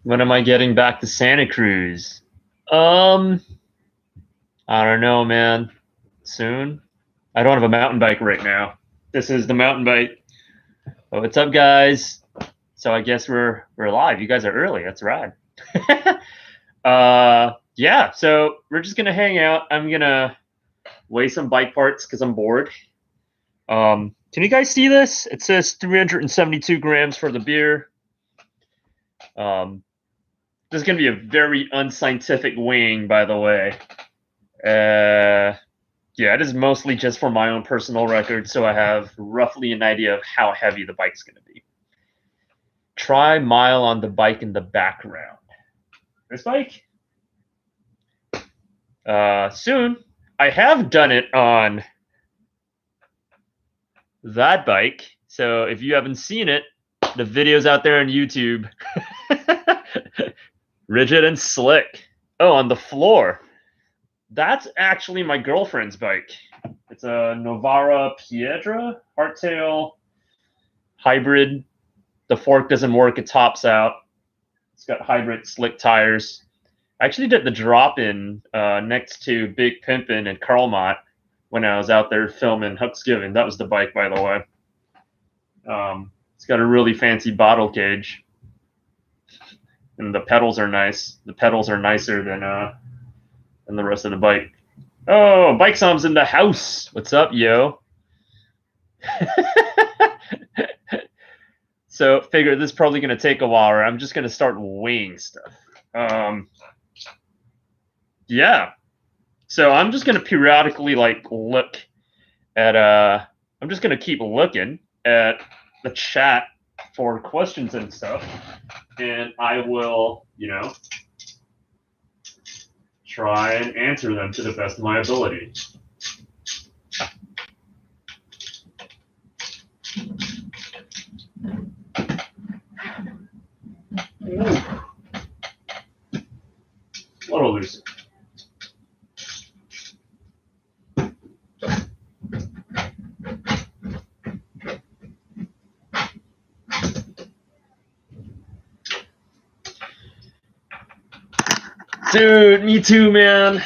When am I getting back to Santa Cruz? I don't know, man. Soon. I don't have a mountain bike right now. This is the mountain bike. Oh, what's up, guys? So I guess we're live. You guys are early. That's rad. Yeah. So we're just gonna hang out. I'm gonna weigh some bike parts because I'm bored. Can you guys see this? It says 372 grams for the beer. This is going to be a very unscientific weighing, by the way. Yeah, it is mostly just for my own personal record, so I have roughly an idea of how heavy the bike's going to be. Try mile on the bike in the background. This bike? Soon. I have done it on that bike, so if you haven't seen it, the video's out there on YouTube. Rigid and slick. Oh, on the floor. That's actually my girlfriend's bike. It's a Novara Piedra hardtail hybrid. The fork doesn't work. It tops out. It's got hybrid slick tires. I actually did the drop-in next to Big Pimpin' and Carlmont when I was out there filming Hucksgiven. That was the bike, by the way. It's got a really fancy bottle cage. And the pedals are nice. The pedals are nicer than the rest of the bike. Oh, Bike Som's in the house. What's up, yo? So figure this is probably going to take a while, or I'm just going to start weighing stuff. Yeah. So I'm just going to periodically look at I'm just going to keep looking at the chat for questions and stuff, and I will, try and answer them to the best of my ability. Ooh. A little loose. Dude, me too, man.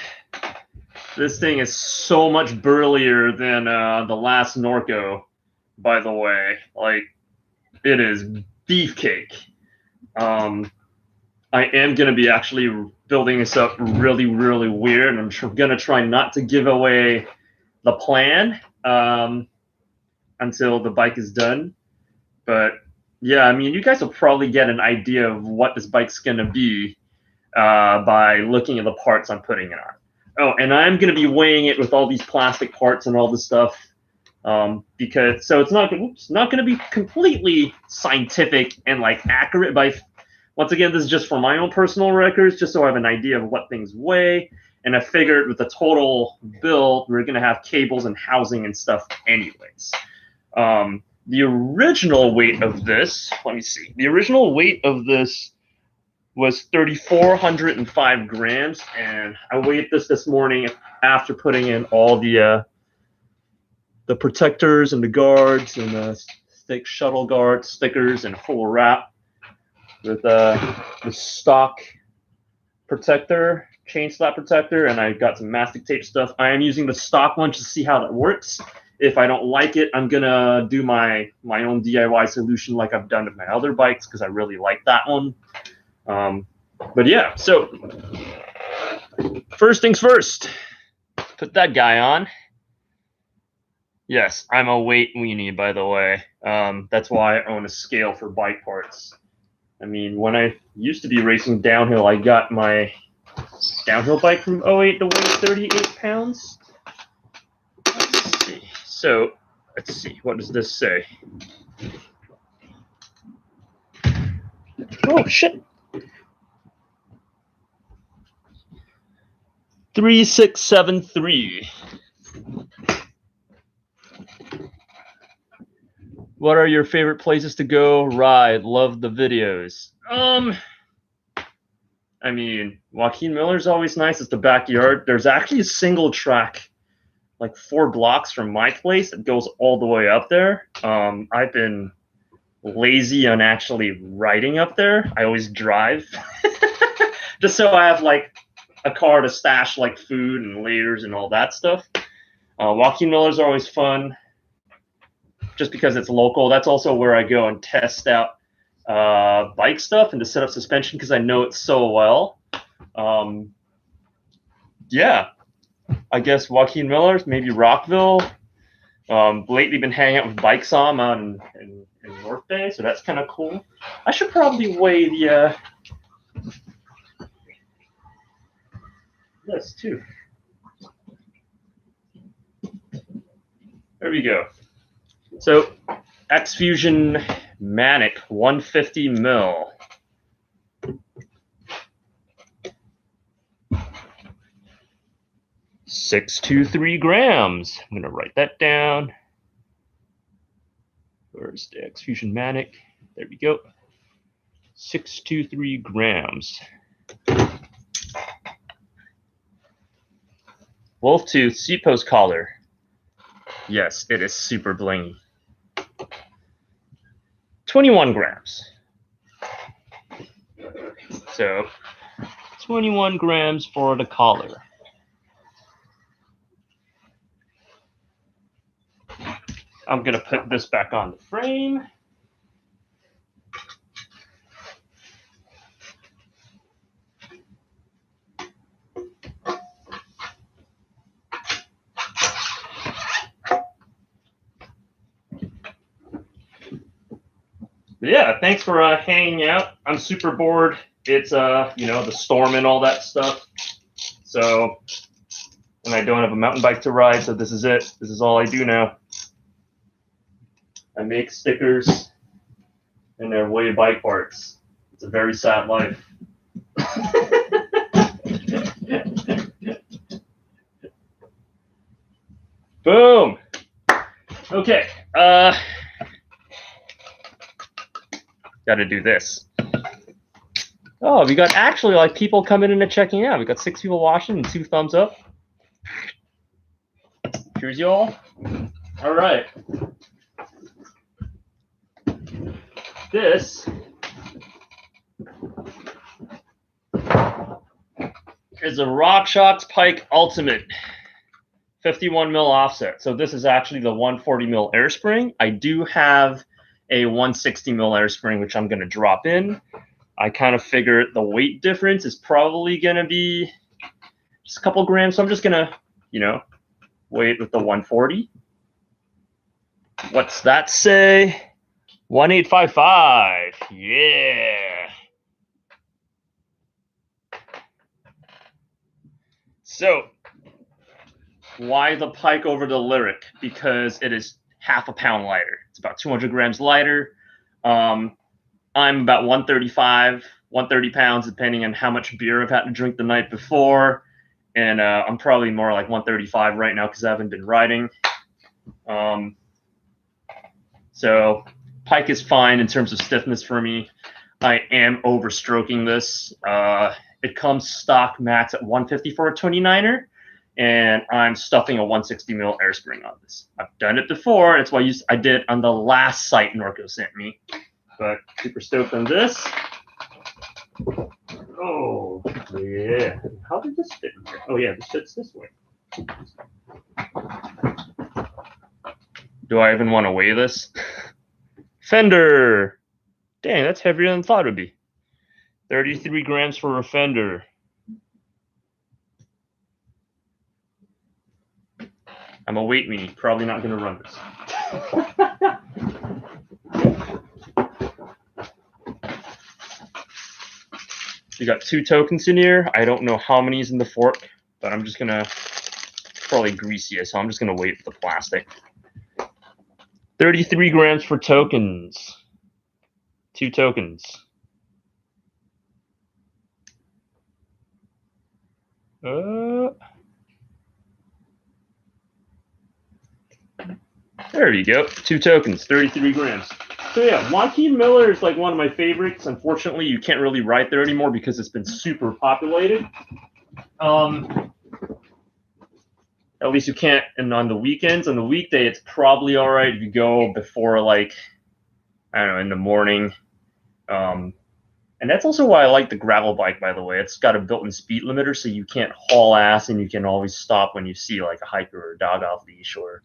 This thing is so much burlier than the last Norco, by the way. It is beefcake. I am going to be actually building this up really, really weird. I'm going to try not to give away the plan until the bike is done. But, yeah, I mean, you guys will probably get an idea of what this bike's going to be by looking at the parts I'm putting it on. Oh, and I'm going to be weighing it with all these plastic parts and all this stuff, because it's not going to be completely scientific and accurate. Once again, this is just for my own personal records, just so I have an idea of what things weigh. And I figured with the total build, we're going to have cables and housing and stuff anyways. The original weight of this, let me see. The original weight of this was 3,405 grams, and I weighed this morning after putting in all the protectors and the guards and the stick shuttle guard stickers and full wrap with the stock protector, chain slap protector, and I got some mastic tape stuff. I am using the stock one to see how that works. If I don't like it, I'm gonna do my own DIY solution like I've done with my other bikes because I really like that one. But yeah, so first things first, put that guy on. Yes, I'm a weight weenie, by the way. That's why I own a scale for bike parts. I mean, when I used to be racing downhill, I got my downhill bike from 08 to weigh 38 pounds. Let's see. So, let's see. What does this say? Oh, shit. 3673. What are your favorite places to go ride? Love the videos. I mean, Joaquin Miller's always nice. It's the backyard. There's actually a single track, 4 blocks from my place that goes all the way up there. I've been lazy on actually riding up there. I always drive. Just so I have like a car to stash like food and layers and all that stuff. Joaquin Millers are always fun, just because it's local. That's also where I go and test out bike stuff and to set up suspension because I know it so well. Yeah, I guess Joaquin Miller's, maybe Rockville. Lately been hanging out with Bikesom out in North Bay, so that's kind of cool. I should probably weigh the this too. There we go. So X Fusion Manic 150 mil. $623 grams. I'm gonna write that down. Where's the X Fusion Manic? There we go. 623 grams. Wolf Tooth seat post collar. Yes, it is super blingy. 21 grams. So 21 grams for the collar. I'm gonna put this back on the frame. Yeah, thanks for hanging out. I'm super bored. It's the storm and all that stuff. So, and I don't have a mountain bike to ride, so this is it. This is all I do now. I make stickers, and they're way bike parts. It's a very sad life. Boom. Okay. Got to do this. Oh, we got actually like people coming in and checking out. We got 6 people watching and 2 thumbs up. Cheers, y'all. All right. This is a RockShox Pike Ultimate 51 mil offset. So this is actually the 140 mil air spring. I do have a 160 mil air spring, which I'm going to drop in. I kind of figure the weight difference is probably going to be just a couple grams. So I'm just going to, weigh it with the 140. What's that say? 1855. Yeah. So why the Pike over the Lyric? Because it is half a pound lighter. It's about 200 grams lighter. I'm about 135, 130 pounds, depending on how much beer I've had to drink the night before. And I'm probably more like 135 right now because I haven't been riding. So Pike is fine in terms of stiffness for me. I am overstroking this. It comes stock max at 150 for a 29er. And I'm stuffing a 160 mil air spring on this. I've done it before. That's why I did on the last site Norco sent me. But super stoked on this. Oh, yeah. How did this fit in here? Oh, yeah, this fits this way. Do I even want to weigh this? Fender. Dang, that's heavier than I thought it would be. 33 grams for a Fender. I'm a weight weenie. Probably not going to run this. We got 2 tokens in here. I don't know how many is in the fork, but I'm just going to probably greasy it, so I'm just going to weight with the plastic. 33 grams for tokens. 2 tokens. There you go. 2 tokens, 33 grams. So yeah, Joaquin Miller is like one of my favorites. Unfortunately, you can't really ride there anymore because it's been super populated. At least you can't. And on the weekends, on the weekday, it's probably all right if you go before like I don't know, in the morning. And that's also why I like the gravel bike, by the way. It's got a built-in speed limiter, so you can't haul ass, and you can always stop when you see like a hiker or a dog off leash, or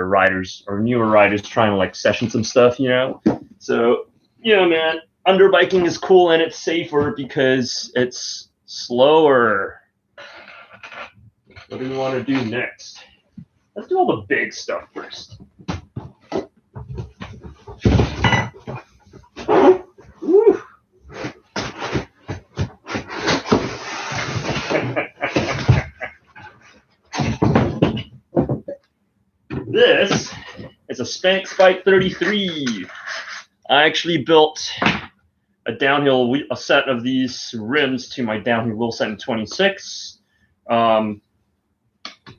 riders or newer riders trying to like session some stuff, you know. So yeah, man, underbiking is cool and it's safer because it's slower. What do we want to do next? Let's do all the big stuff first. Woo. This is a Spank Spike 33. I actually built a set of these rims to my downhill wheel set in 26.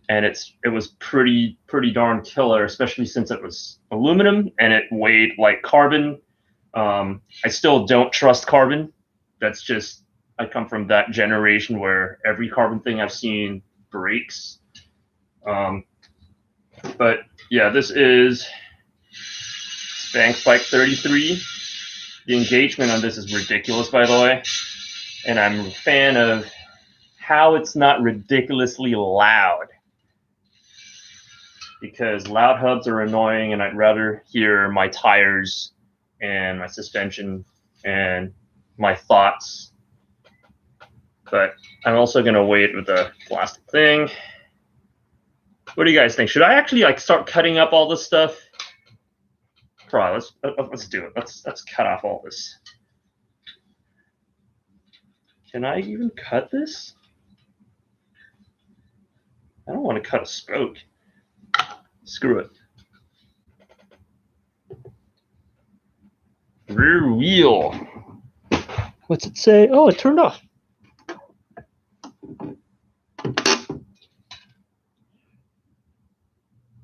And it was pretty darn killer, especially since it was aluminum and it weighed like carbon. I still don't trust carbon. That's just, I come from that generation where every carbon thing I've seen breaks. But yeah, this is Spank Spike 33. The engagement on this is ridiculous, by the way. And I'm a fan of how it's not ridiculously loud. Because loud hubs are annoying, and I'd rather hear my tires and my suspension and my thoughts. But I'm also going to wait with the plastic thing. What do you guys think? Should I actually like start cutting up all this stuff? Probably. Let's do it. Let's cut off all this. Can I even cut this? I don't want to cut a spoke. Screw it. Rear wheel. What's it say? Oh, it turned off.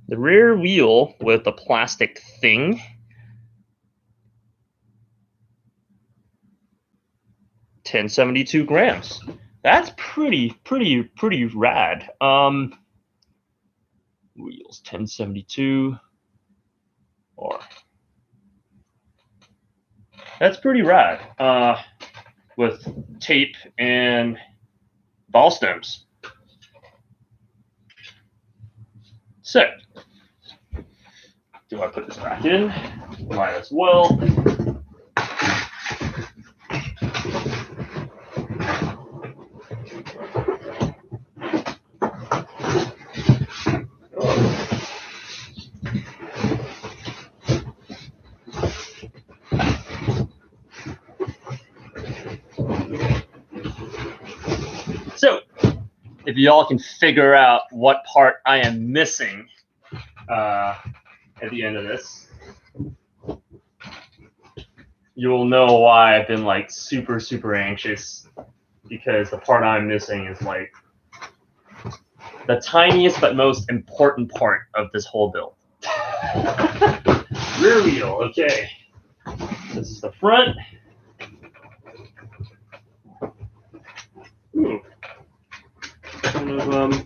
The rear wheel with the plastic thing. 1072 grams. That's pretty rad. Wheels 1072 or that's pretty rad. With tape and ball stems. So, do I put this back in? Might as well. So, if y'all can figure out what part I am missing at the end of this, you will know why I've been like super anxious, because the part I'm missing is like the tiniest but most important part of this whole build. Rear wheel, okay. This is the front. Ooh. Kind of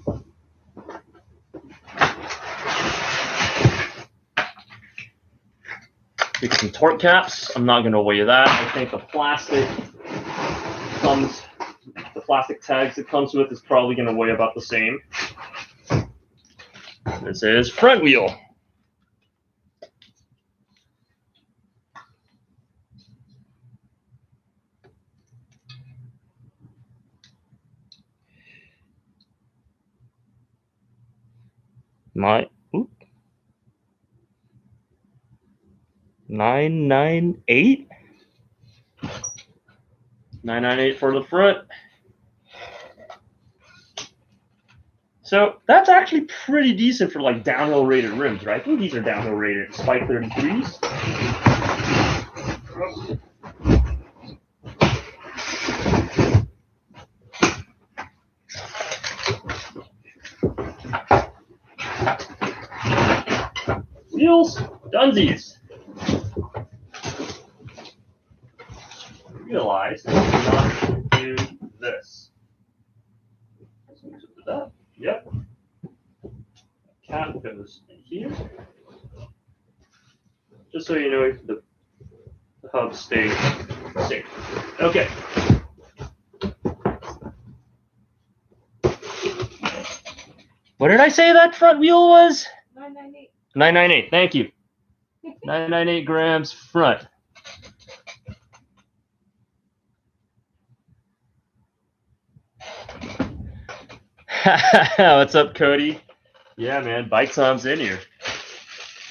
get some torque caps. I'm not going to weigh that. I think the plastic tags it comes with is probably going to weigh about the same. This is front wheel. My 998. 998 for the front. So that's actually pretty decent for like downhill rated rims, right? I think these are downhill rated Spike 33s. Wheels, dunsies. Realize that we not do this. That. Yep. Cap goes in here. Just so you know, The hub stays safe. Okay. What did I say that front wheel was? 998. 998. Thank you. 998 grams front. What's up, Cody? Yeah, man, bike time's in here.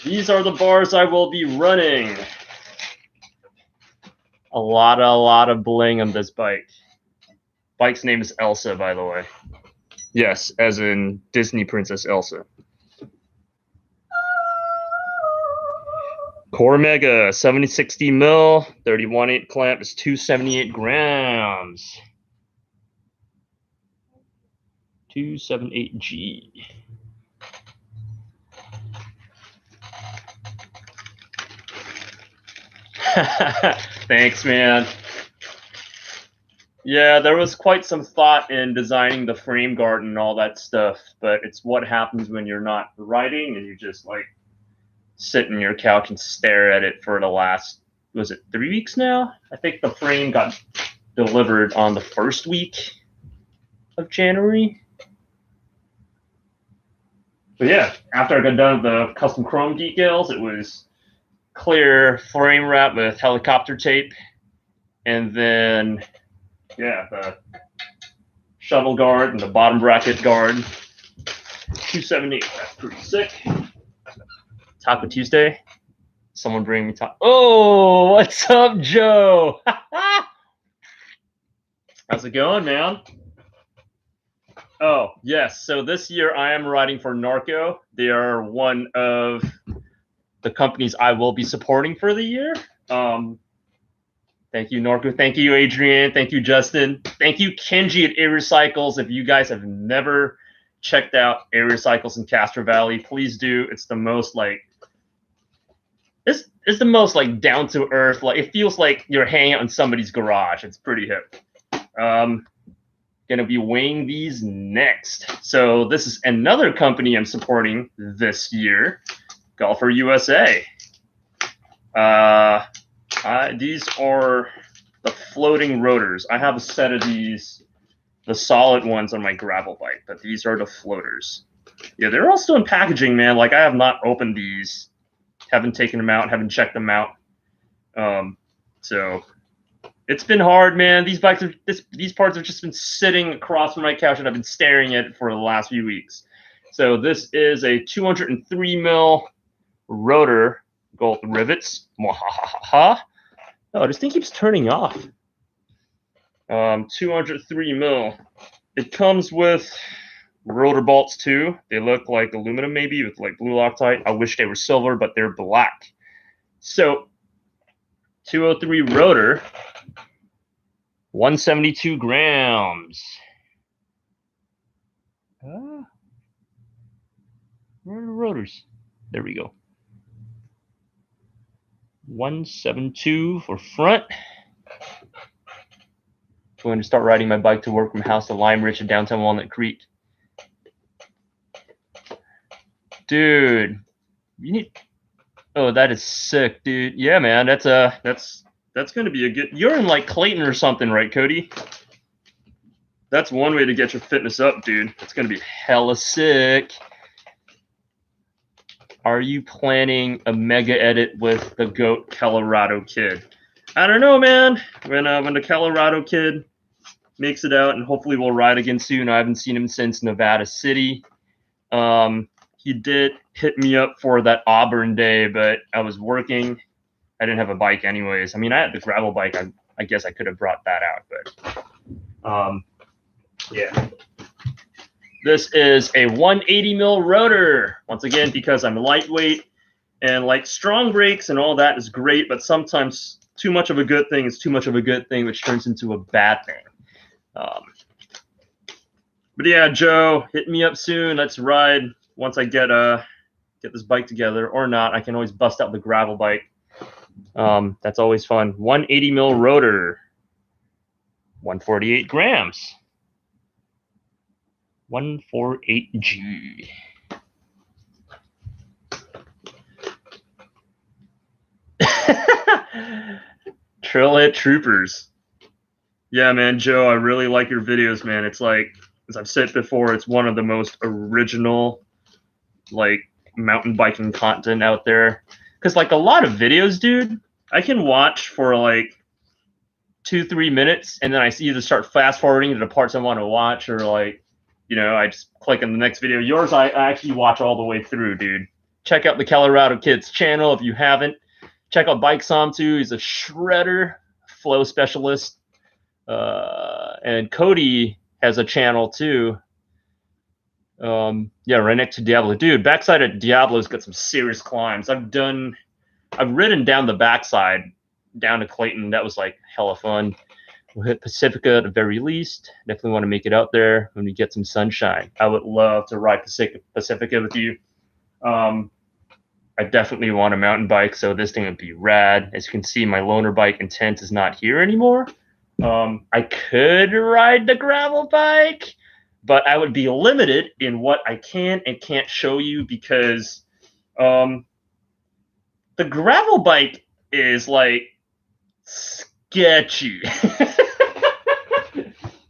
These are the bars I will be running. A lot of bling on this bike. Bike's name is Elsa, by the way. Yes, as in Disney Princess Elsa. Core Mega, 7060 mil, 31/8 clamp is 278 grams. 278G. Thanks, man. Yeah, there was quite some thought in designing the frame guard and all that stuff, but it's what happens when you're not riding and you just like sit in your couch and stare at it for the last, was it 3 weeks now? I think the frame got delivered on the first week of January. But yeah, after I got done with the custom chrome decals, it was clear frame wrap with helicopter tape, and then yeah, the shovel guard and the bottom bracket guard. 278. That's pretty sick. Taco Tuesday. Someone bring me taco. Oh, what's up, Joe? How's it going, man? Oh, yes. So this year I am riding for Narco. They are one of the companies I will be supporting for the year. Thank you, Narco. Thank you, Adrian. Thank you, Justin. Thank you, Kenji at Aerocycles. If you guys have never checked out Aerocycles in Castro Valley, please do. It's the most like it's the most like down to earth. Like it feels like you're hanging out in somebody's garage. It's pretty hip. Gonna be weighing these next. So this is another company I'm supporting this year, Golfer USA. These are the floating rotors. I have a set of these, the solid ones on my gravel bike, but these are the floaters. Yeah, they're all still in packaging, man. Like I have not opened these, haven't taken them out, haven't checked them out. So it's been hard, man. These bikes are these parts have just been sitting across from my couch and I've been staring at it for the last few weeks. So this is a 203 mil rotor, gold rivets. Oh, this thing keeps turning off. 203 mil. It comes with rotor bolts too. They look like aluminum maybe with like blue Loctite. I wish they were silver, but they're black. So 203 rotor, 172 grams. Where are the rotors? There we go. 172 for front. I'm going to start riding my bike to work from house to Lime Ridge to downtown Walnut Creek. Dude, you need. Oh, that is sick, dude. Yeah, man, that's going to be a good. You're in like Clayton or something, right, Cody? That's one way to get your fitness up, dude. It's going to be hella sick. Are you planning a mega edit with the GOAT Colorado Kid? I don't know, man. When the Colorado Kid makes it out, and hopefully we'll ride again soon. I haven't seen him since Nevada City. He did hit me up for that Auburn day, but I was working. I didn't have a bike anyways. I mean, I had the gravel bike. I guess I could have brought that out, but yeah. This is a 180 mil rotor. Once again, because I'm lightweight and like strong brakes and all that is great, but sometimes too much of a good thing is too much of a good thing, which turns into a bad thing. But yeah, Joe, hit me up soon. Let's ride once I get this bike together, or not. I can always bust out the gravel bike. That's always fun. 180 mil rotor, 148 grams. 148G. Trailhead Troopers. Yeah, man, Joe, I really like your videos, man. It's like, as I've said before, it's one of the most original, like, mountain biking content out there. Because, like, a lot of videos, dude, I can watch for, like, 2-3 minutes, and then I either start fast forwarding to the parts I want to watch, or, like, you know, I just click on the next video. Yours, I actually watch all the way through, dude. Check out the Colorado Kids channel if you haven't. Check out Bike Som too. He's a shredder, flow specialist. And Cody has a channel too. Yeah, right next to Diablo. Dude, backside at Diablo's got some serious climbs. I've ridden down the backside down to Clayton. That was like hella fun. We'll hit Pacifica at the very least. Definitely want to make it out there when we get some sunshine. I would love to ride Pacifica with you. I definitely want a mountain bike, so this thing would be rad. As you can see, my loaner bike Intent is not here anymore. I could ride the gravel bike, but I would be limited in what I can and can't show you because the gravel bike is like sketchy.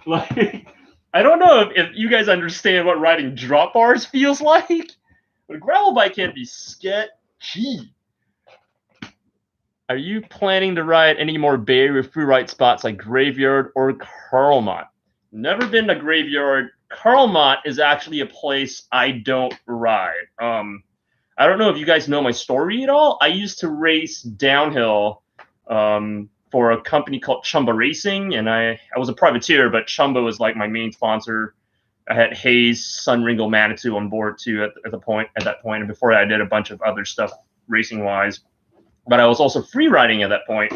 Like, I don't know if you guys understand what riding drop bars feels like, but a gravel bike can be sketchy. Are you planning to ride any more Bay Area free ride spots like Graveyard or Carlmont? Never been to Graveyard. Carlmont is actually a place I don't ride. I don't know if you guys know my story at all. I used to race downhill for a company called Chumba Racing, and I was a privateer, but Chumba was like my main sponsor. I had Hayes, Sun Ringo, Manitou on board too at that point, and before that I did a bunch of other stuff racing wise. But I was also free riding at that point,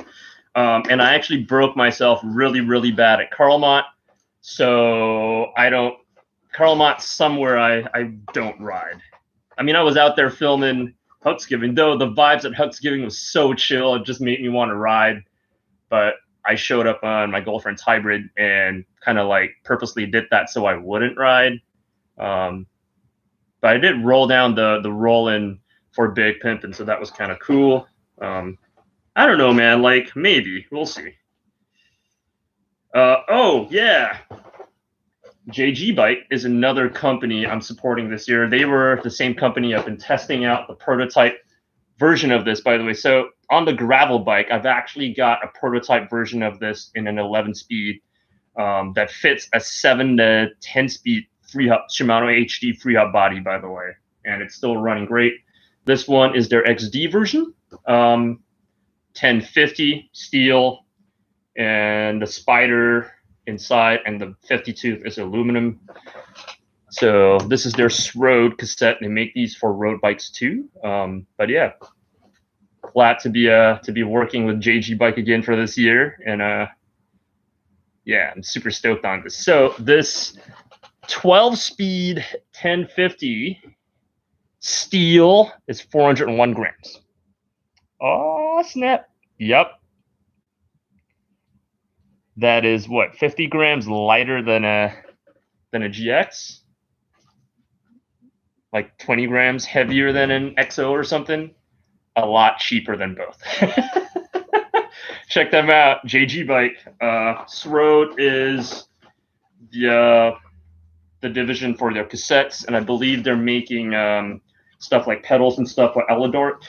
and I actually broke myself really, really bad at Carlmont. So Carlmont's somewhere I don't ride. I mean, I was out there filming Hucksgiving, though the vibes at Hucksgiving was so chill, it just made me want to ride. But I showed up on my girlfriend's hybrid and kind of like purposely did that so I wouldn't ride. But I did roll down the roll-in for Big Pimpin', so that was kind of cool. I don't know, man. Like, maybe. We'll see. Oh, yeah. JG Bike is another company I'm supporting this year. They were the same company. I've been testing out the prototype version of this, by the way. So on the gravel bike, I've actually got a prototype version of this in an 11-speed that fits a 7 to 10-speed Shimano HD free hub body, by the way. And it's still running great. This one is their XD version. 1050 steel, and the spider inside, and the 50 is aluminum. So this is their road cassette. They make these for road bikes too. But yeah, glad to be working with JG Bike again for this year, and yeah, I'm super stoked on this. So this 12-speed 1050 steel is 401 grams. Oh, snap. Yep. That is what, 50 grams lighter than a GX? Like 20 grams heavier than an XO or something? A lot cheaper than both. Check them out. JG Bike. Sroad is the division for their cassettes, and I believe they're making stuff like pedals and stuff with Elador.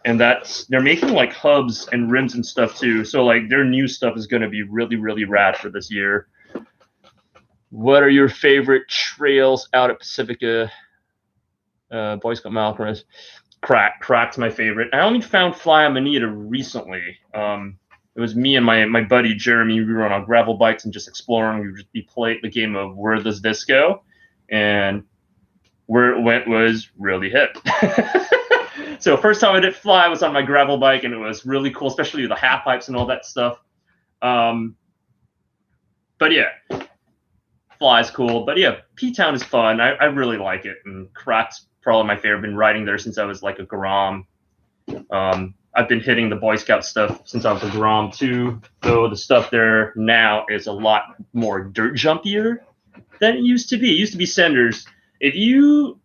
And they're making like hubs and rims and stuff too. So like their new stuff is going to be really, really rad for this year. What are your favorite trails out at Pacifica? Boy Scout Malcolm. Crack's my favorite. I only found Fly Amanita recently. It was me and my buddy Jeremy. We were on gravel bikes and just exploring. We played the game of Where Does This Go? And where it went was really hip. So first time I did Fly was on my gravel bike, and it was really cool, especially the half pipes and all that stuff. But yeah, Fly's cool. But yeah, P-Town is fun. I really like it, and Crack's probably my favorite. I've been riding there since I was like a Grom. I've been hitting the Boy Scout stuff since I was a Grom too, though the stuff there now is a lot more dirt jumpier than it used to be. It used to be Senders. If you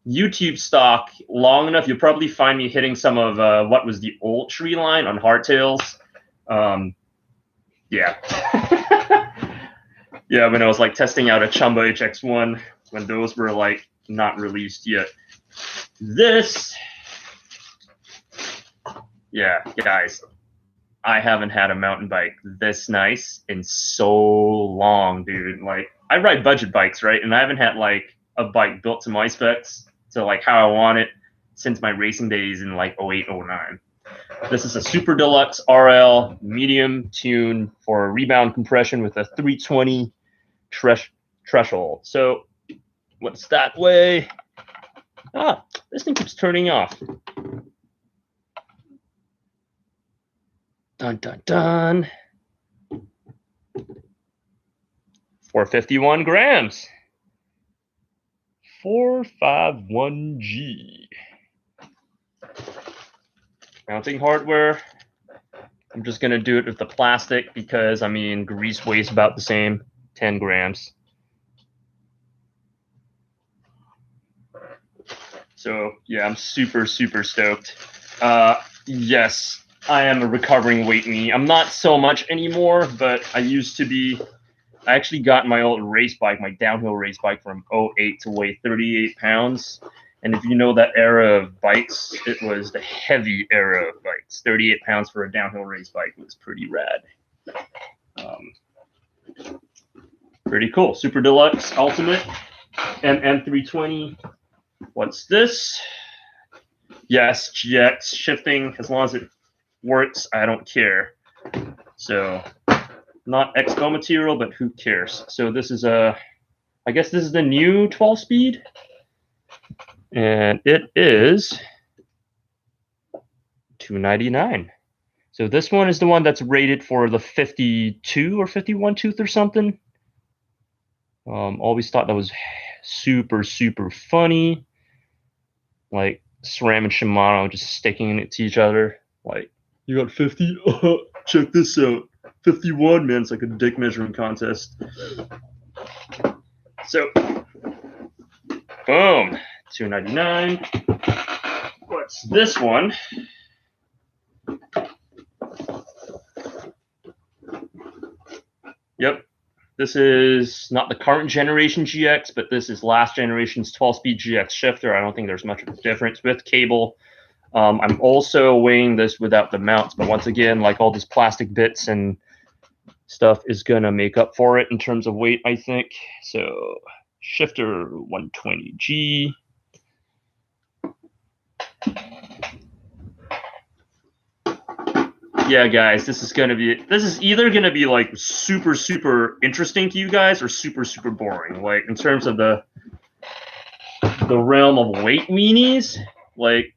YouTube stock long enough, you'll probably find me hitting some of what was the old tree line on hardtails. Yeah. Yeah, when I was like testing out a Chumba HX1 when those were like not released yet. This, yeah, guys, I haven't had a mountain bike this nice in so long, dude. Like, I ride budget bikes, right? And I haven't had like a bike built to my specs, to like how I want it, since my racing days in like 08, 09. This is a Super Deluxe RL medium tune for rebound compression with a 320 threshold. So what's that way? Ah, this thing keeps turning off. Dun, dun, dun. 451 grams. 451G. Mounting hardware. I'm just going to do it with the plastic because, I mean, grease weighs about the same, 10 grams. So, yeah, I'm super, super stoked. Yes, I am a recovering weight weenie. I'm not so much anymore, but I used to be. I actually got my old race bike, my downhill race bike from 08 to weigh 38 pounds. And if you know that era of bikes, it was the heavy era of bikes. 38 pounds for a downhill race bike was pretty rad. Pretty cool. Super Deluxe Ultimate MM320. What's this? Yes, GX shifting. As long as it works, I don't care. So, not Expo material, but who cares? So this is I guess this is the new 12-speed. And it is $299. So this one is the one that's rated for the 52 or 51 tooth or something. Always thought that was super, super funny. Like SRAM and Shimano just sticking it to each other. Like, you got 50? Check this out. 51, man. It's like a dick measuring contest. So, boom. $299. What's this one? Yep. This is not the current generation GX, but this is last generation's 12-speed GX shifter. I don't think there's much of a difference with cable. I'm also weighing this without the mounts, but once again, like all these plastic bits and stuff is going to make up for it in terms of weight, I think. So, shifter 120G. Yeah, guys, this is either gonna be like super, super interesting to you guys or super, super boring. Like in terms of the realm of weight weenies, like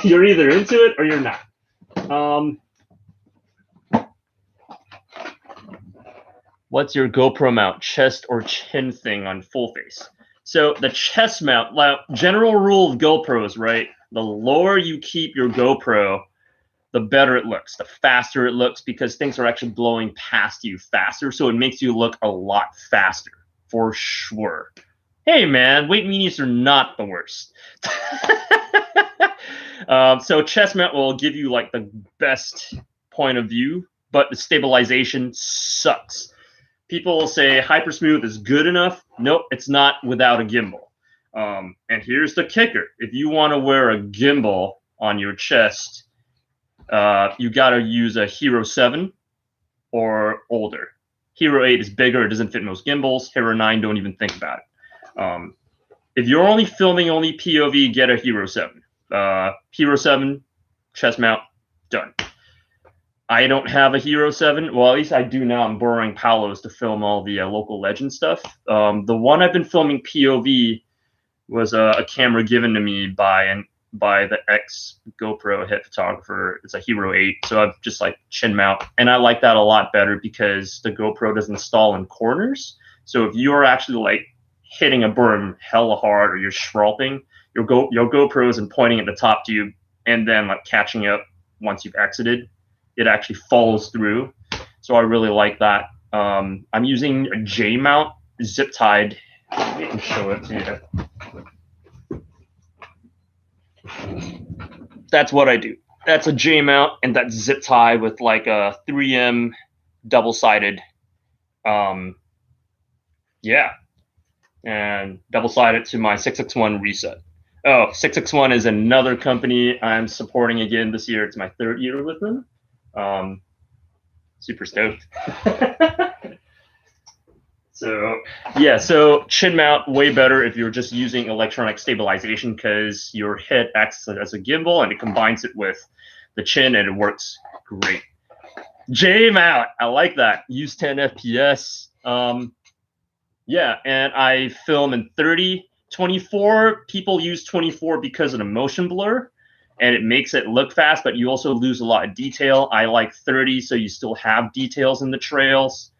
you're either into it or you're not. What's your GoPro mount, chest or chin thing on full face? So the chest mount, general rule of GoPros, right? The lower you keep your GoPro, the better it looks, the faster it looks, because things are actually blowing past you faster. So it makes you look a lot faster, for sure. Hey, man, weight weenies are not the worst. So chest mount will give you like the best point of view, but the stabilization sucks. People will say Hypersmooth is good enough. Nope, it's not without a gimbal. And here's the kicker. If you want to wear a gimbal on your chest, you got to use a Hero 7 or older. Hero 8 is bigger. It doesn't fit most gimbals. Hero 9, don't even think about it. If you're only filming only POV, get a Hero 7. Hero 7, chest mount, done. I don't have a Hero 7. Well, at least I do now. I'm borrowing Paolo's to film all the local legend stuff. The one I've been filming POV was a camera given to me by the ex GoPro head photographer. It's a Hero 8, so I've just like chin mount, and I like that a lot better because the GoPro doesn't stall in corners. So if you're actually like hitting a berm hella hard or you're schwalping, your GoPro isn't pointing at the top to you and then like catching up once you've exited. It actually follows through. So I really like that. I'm using a J mount zip tied. Let me show it to you. That's what I do. that's a J mount, and that's zip tie with like a 3M double-sided. Yeah, and double-sided to my 661 reset. Oh, 661 is another company I'm supporting again this year. It's my 3rd year with them. Super stoked. So yeah, so chin mount way better if you're just using electronic stabilization, because your head acts as a gimbal and it combines it with the chin and it works great. J mount, I like that. Use 10 FPS. Yeah, and I film in 30. 24, people use 24 because of the motion blur, and it makes it look fast, but you also lose a lot of detail. I like 30, so you still have details in the trails.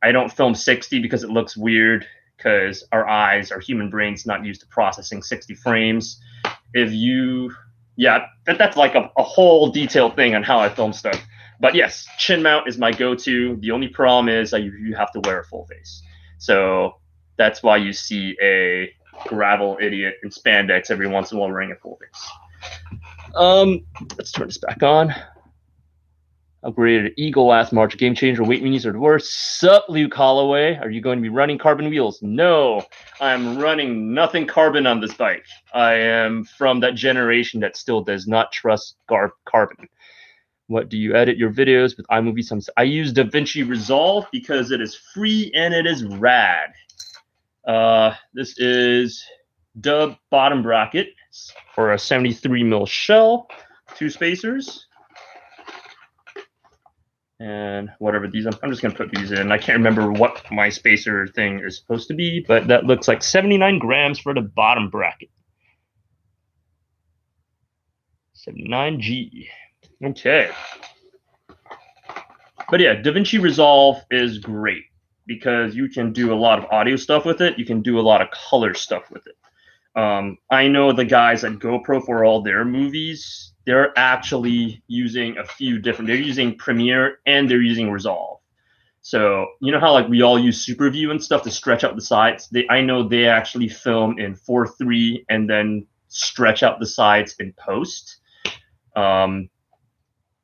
I don't film 60 because it looks weird, because our eyes, our human brain's not used to processing 60 frames. If you, yeah, that's like a whole detailed thing on how I film stuff. But yes, chin mount is my go-to. The only problem is that you have to wear a full face. So that's why you see a gravel idiot in spandex every once in a while wearing a full face. Let's turn this back on. Upgraded Eagle last March. Game changer. Weight weenies are the worst. Sup, Luke Holloway? Are you going to be running carbon wheels? No, I'm running nothing carbon on this bike. I am from that generation that still does not trust carbon. What do you edit your videos with iMovie? I use DaVinci Resolve because it is free and it is rad. This is dub bottom bracket for a 73 mil shell, 2 spacers. And whatever these, I'm just going to put these in. I can't remember what my spacer thing is supposed to be, but that looks like 79 grams for the bottom bracket. 79G. Okay. But yeah, DaVinci Resolve is great because you can do a lot of audio stuff with it. You can do a lot of color stuff with it. I know the guys at GoPro for all their movies, they're actually using a few different, they're using Premiere and they're using Resolve. So you know how like we all use SuperView and stuff to stretch out the sides? I know they actually film in 4:3 and then stretch out the sides in post.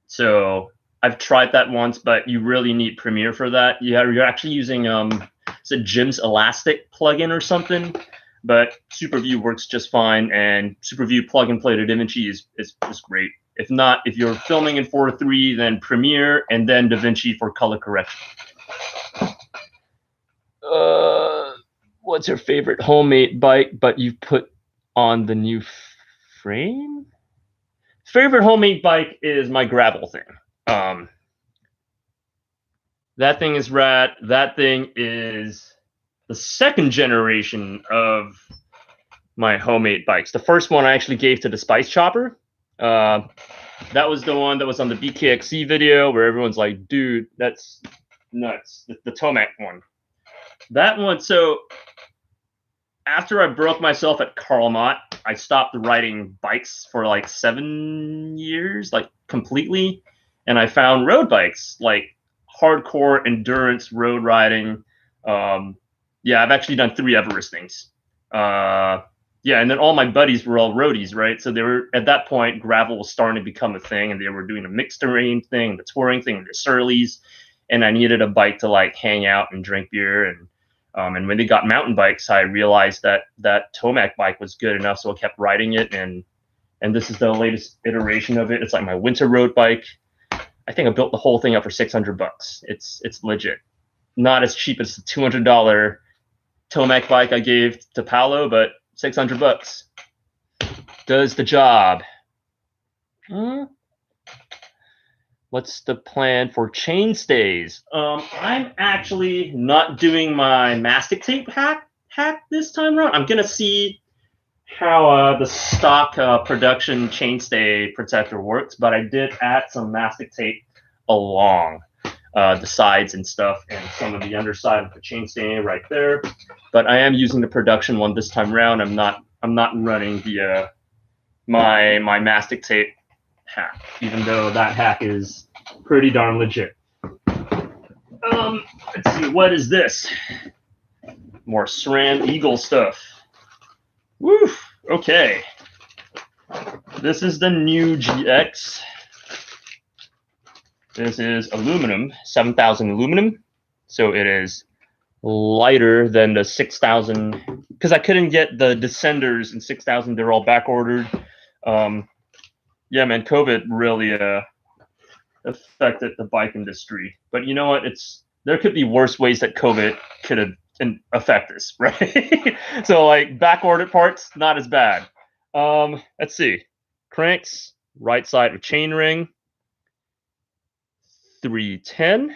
So I've tried that once, but you really need Premiere for that. You're actually using it's a Jim's Elastic plugin or something. But SuperView works just fine, and SuperView plug and play to DaVinci is great. If not, if you're filming in 4:3, then Premiere and then DaVinci for color correction. What's your favorite homemade bike but you've put on the new frame? Favorite homemade bike is my gravel thing. That thing is rad. That thing is the 2nd generation of my homemade bikes. The first one I actually gave to the Spice Chopper. That was the one that was on the BKXC video where everyone's like, dude, that's nuts. The Tomac one. That one, so after I broke myself at Karl Mott, I stopped riding bikes for like 7 years, like completely. And I found road bikes, like hardcore endurance road riding. Yeah, I've actually done 3 Everest things. Yeah, and then all my buddies were all roadies, right? So they were, at that point, gravel was starting to become a thing, and they were doing a mixed terrain thing, the touring thing, the Surleys, and I needed a bike to like hang out and drink beer. And when they got mountain bikes, I realized that that Tomac bike was good enough, so I kept riding it. And this is the latest iteration of it. It's like my winter road bike. I think I built the whole thing up for $600. It's legit. Not as cheap as the $200 Tomac bike I gave to Paolo, but $600 does the job. What's the plan for chain stays? I'm actually not doing my mastic tape hack this time around. I'm gonna see how the stock production chainstay protector works, but I did add some mastic tape along the sides and stuff, and some of the underside of the chainstay right there. But I am using the production one this time around. I'm not running the my mastic tape hack, even though that hack is pretty darn legit. Let's see, what is this? More SRAM Eagle stuff. Woo! Okay. This is the new GX. This is aluminum, 7,000 aluminum. So it is lighter than the 6,000 because I couldn't get the Descenders in 6,000. They're all back ordered. Yeah, man, COVID really affected the bike industry. But you know what? There could be worse ways that COVID could affect us, right? So like back ordered parts, not as bad. Let's see. Cranks, right side of chain ring, 310.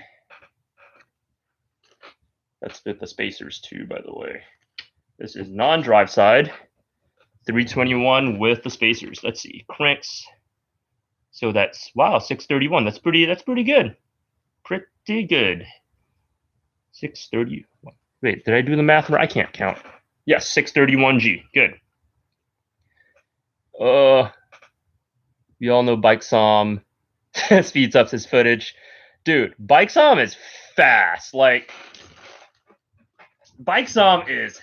That's with the spacers too, by the way. This is non-drive side, 321 with the spacers. Let's see, cranks. So that's, wow, 631. That's pretty good. Pretty good. 631. Wait, did I do the math right? I can't count. Yes, 631G. Good. We all know Bikesom speeds up his footage. Dude, Bikesom is fast. Like, Bikesom is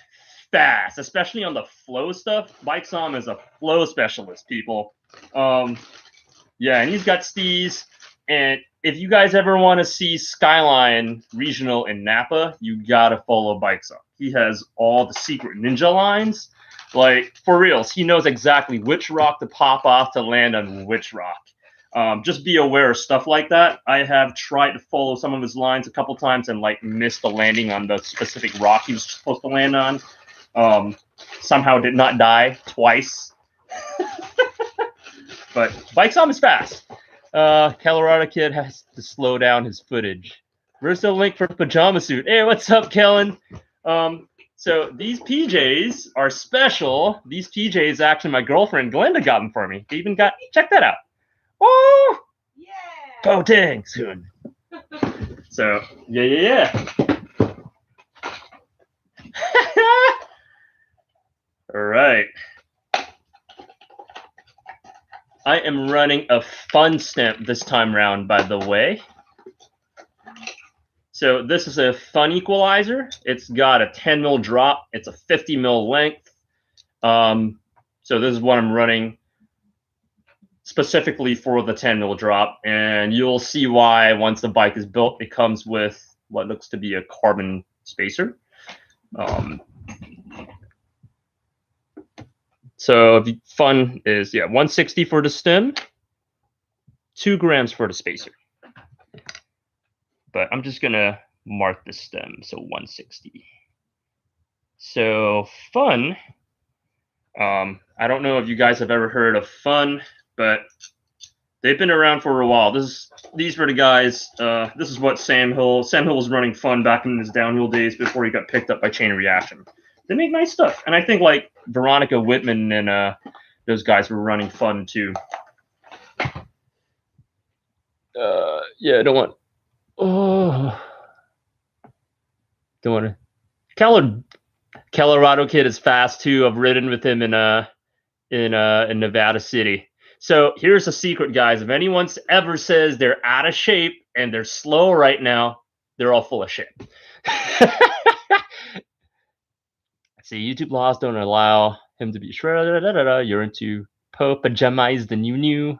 fast, especially on the flow stuff. Bikesom is a flow specialist, people. Yeah, and he's got stees. And if you guys ever want to see Skyline Regional in Napa, you gotta follow Bikesom. He has all the secret ninja lines. Like, for reals, he knows exactly which rock to pop off to land on which rock. Just be aware of stuff like that. I have tried to follow some of his lines a couple times and like missed the landing on the specific rock he was supposed to land on. Somehow did not die twice. But Bikesom is fast. Colorado Kid has to slow down his footage. Where's the link for pajama suit? Hey, what's up, Kellen? So these PJs are special. These PJs, actually, my girlfriend Glenda got them for me. They even got, check that out. Oh! Yeah! Oh, dang, soon. So, yeah. All right. I am running a fun stamp this time round, by the way. So this is a fun equalizer. It's got a 10 mil drop. It's a 50 mil length. So this is what I'm running specifically for the 10 mil drop. And you'll see why once the bike is built. It comes with what looks to be a carbon spacer. So the fun is, 160 for the stem, 2 grams for the spacer. But I'm just going to mark the stem, so 160. So fun, I don't know if you guys have ever heard of Fun, but they've been around for a while. These were the guys, this is what Sam Hill was running Fun back in his downhill days before he got picked up by Chain Reaction. They make nice stuff. And I think like Veronica Whitman and those guys were running Fun too. Yeah, don't want to. Colorado Kid is fast too. I've ridden with him in Nevada City. So here's a secret, guys. If anyone ever says they're out of shape and they're slow right now, they're all full of shit. See, YouTube laws don't allow him to be shredded. You're into pajama is the new.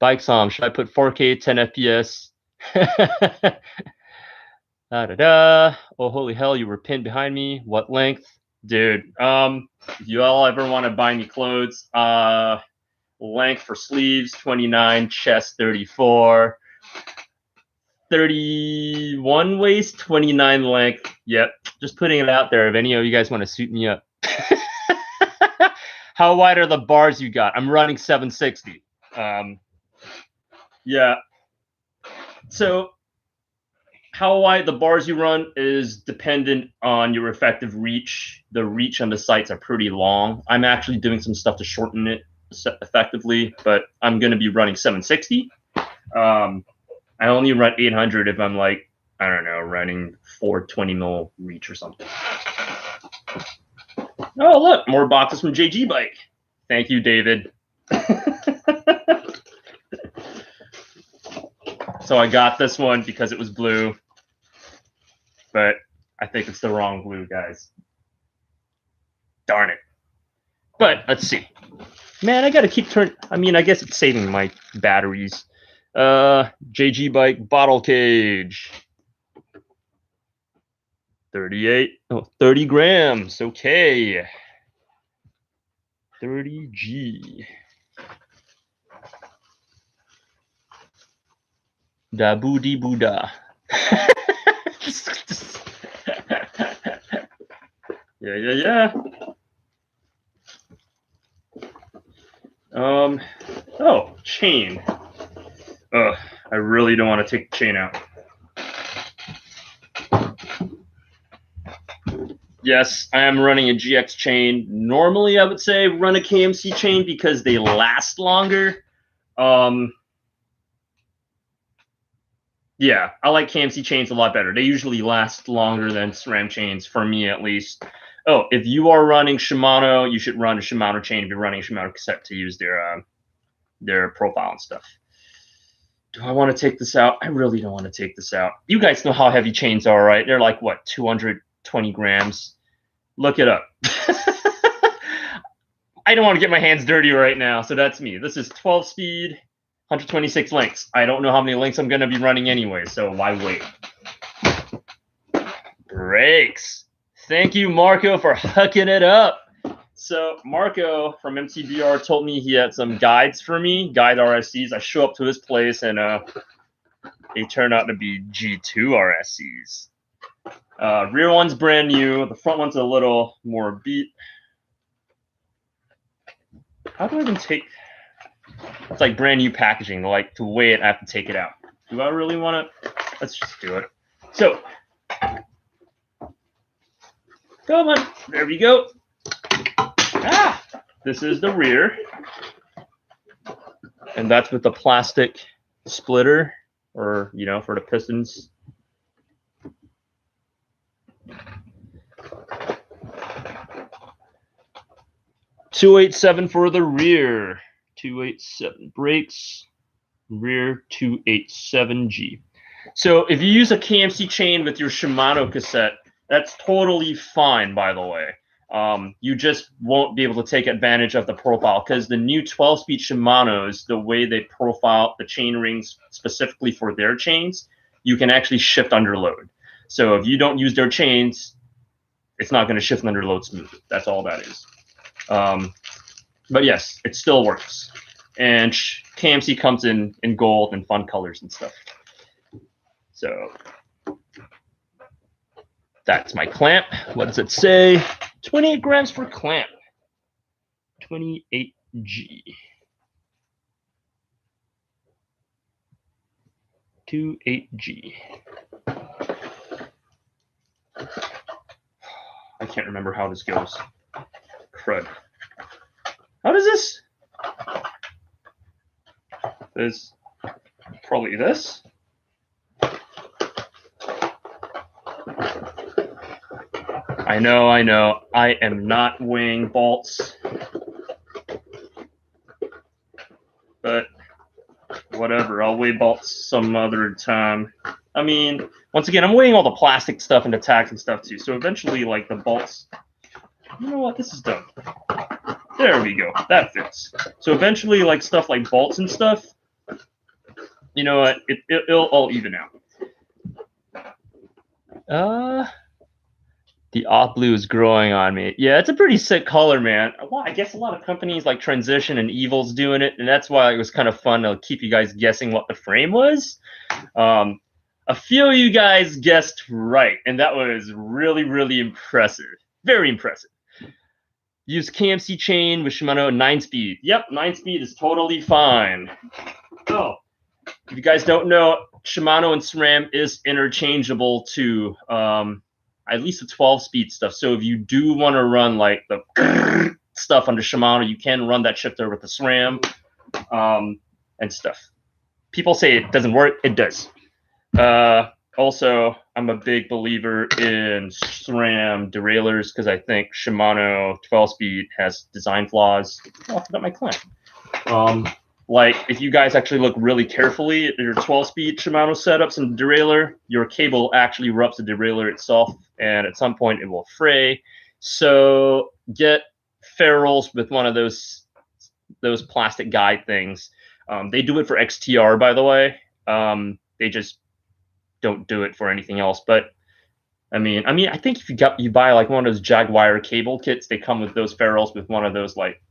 Bikesom, should I put 4K 10 FPS? Oh, holy hell, you were pinned behind me. What length? Dude, if you all ever want to buy me clothes, length for sleeves, 29, chest, 34, 31 waist, 29 length. Yep, just putting it out there if any of you guys want to suit me up. How wide are the bars you got? I'm running 760. Yeah. So how wide the bars you run is dependent on your effective reach. The reach on the sights are pretty long. I'm actually doing some stuff to shorten it effectively, but I'm going to be running 760. I only run 800 if I'm like, I don't know, running 420 mil reach or something. Oh, look, more boxes from JG Bike. Thank you, David. So I got this one because it was blue, but I think it's the wrong blue, guys. Darn it. But let's see. Man, I gotta keep turning. I mean, I guess it's saving my batteries. JG Bike bottle cage. 38. Oh, 30 grams. Okay. 30G. Da boody Buddha. Yeah. Oh, chain. Ugh, I really don't want to take the chain out. Yes, I am running a GX chain. Normally, I would say run a KMC chain because they last longer. Yeah, I like KMC chains a lot better. They usually last longer than SRAM chains, for me at least. Oh, if you are running Shimano, you should run a Shimano chain if you're running a Shimano cassette to use their profile and stuff. Do I want to take this out? I really don't want to take this out. You guys know how heavy chains are, right? They're like, what, 220 grams? Look it up. I don't want to get my hands dirty right now, so that's me. This is 12 speed, 126 links. I don't know how many links I'm going to be running anyway, so why wait? Brakes. Thank you, Marco, for hooking it up. So Marco from MTBR told me he had some guides for me, guide RSCs. I show up to his place, and they turn out to be G2 RSCs. Rear one's brand new. The front one's a little more beat. How do I even take? It's like brand new packaging. Like to weigh it, I have to take it out. Do I really want to? Let's just do it. So, come on. There we go. Ah, this is the rear, and that's with the plastic splitter, or for the pistons. $287 for the rear. 287 brakes. Rear 287G. So if you use a KMC chain with your Shimano cassette, that's totally fine, by the way. You just won't be able to take advantage of the profile because the new 12-speed Shimanos, the way they profile the chain rings specifically for their chains, you can actually shift under load. So if you don't use their chains, it's not going to shift under load smoothly. That's all that is. But yes, it still works. And KMC comes in gold and fun colors and stuff. So that's my clamp. What does it say? 28 grams for clamp. 28G. 28G. I can't remember how this goes. Crud. How does this? There's probably this. I know. I am not weighing bolts. But whatever, I'll weigh bolts some other time. I mean, once again, I'm weighing all the plastic stuff and the tacks and stuff too. So eventually, like the bolts, you know what? This is done. There we go. That fits. So eventually, like stuff like bolts and stuff, you know what? It'll all even out. The off blue is growing on me. Yeah, it's a pretty sick color, man. Well, I guess a lot of companies like Transition and Evil's doing it, and that's why it was kind of fun to keep you guys guessing what the frame was. A few of you guys guessed right, and that was really, really impressive. Very impressive. Use KMC chain with Shimano 9-speed. Yep, 9-speed is totally fine. Oh, if you guys don't know, Shimano and SRAM is interchangeable to at least the 12-speed stuff. So if you do want to run like the stuff on the Shimano, you can run that shifter with the SRAM and stuff. People say it doesn't work. It does. Also, I'm a big believer in SRAM derailleurs because I think Shimano 12-speed has design flaws. Oh, I forgot my clamp. Like, if you guys actually look really carefully at your 12-speed Shimano setups and derailleur, your cable actually rubs the derailleur itself, and at some point it will fray. So get ferrules with one of those those plastic guide things. They do it for XTR, by the way. They just don't do it for anything else. But I mean, I think if you buy like one of those Jaguar cable kits, they come with those ferrules with one of those like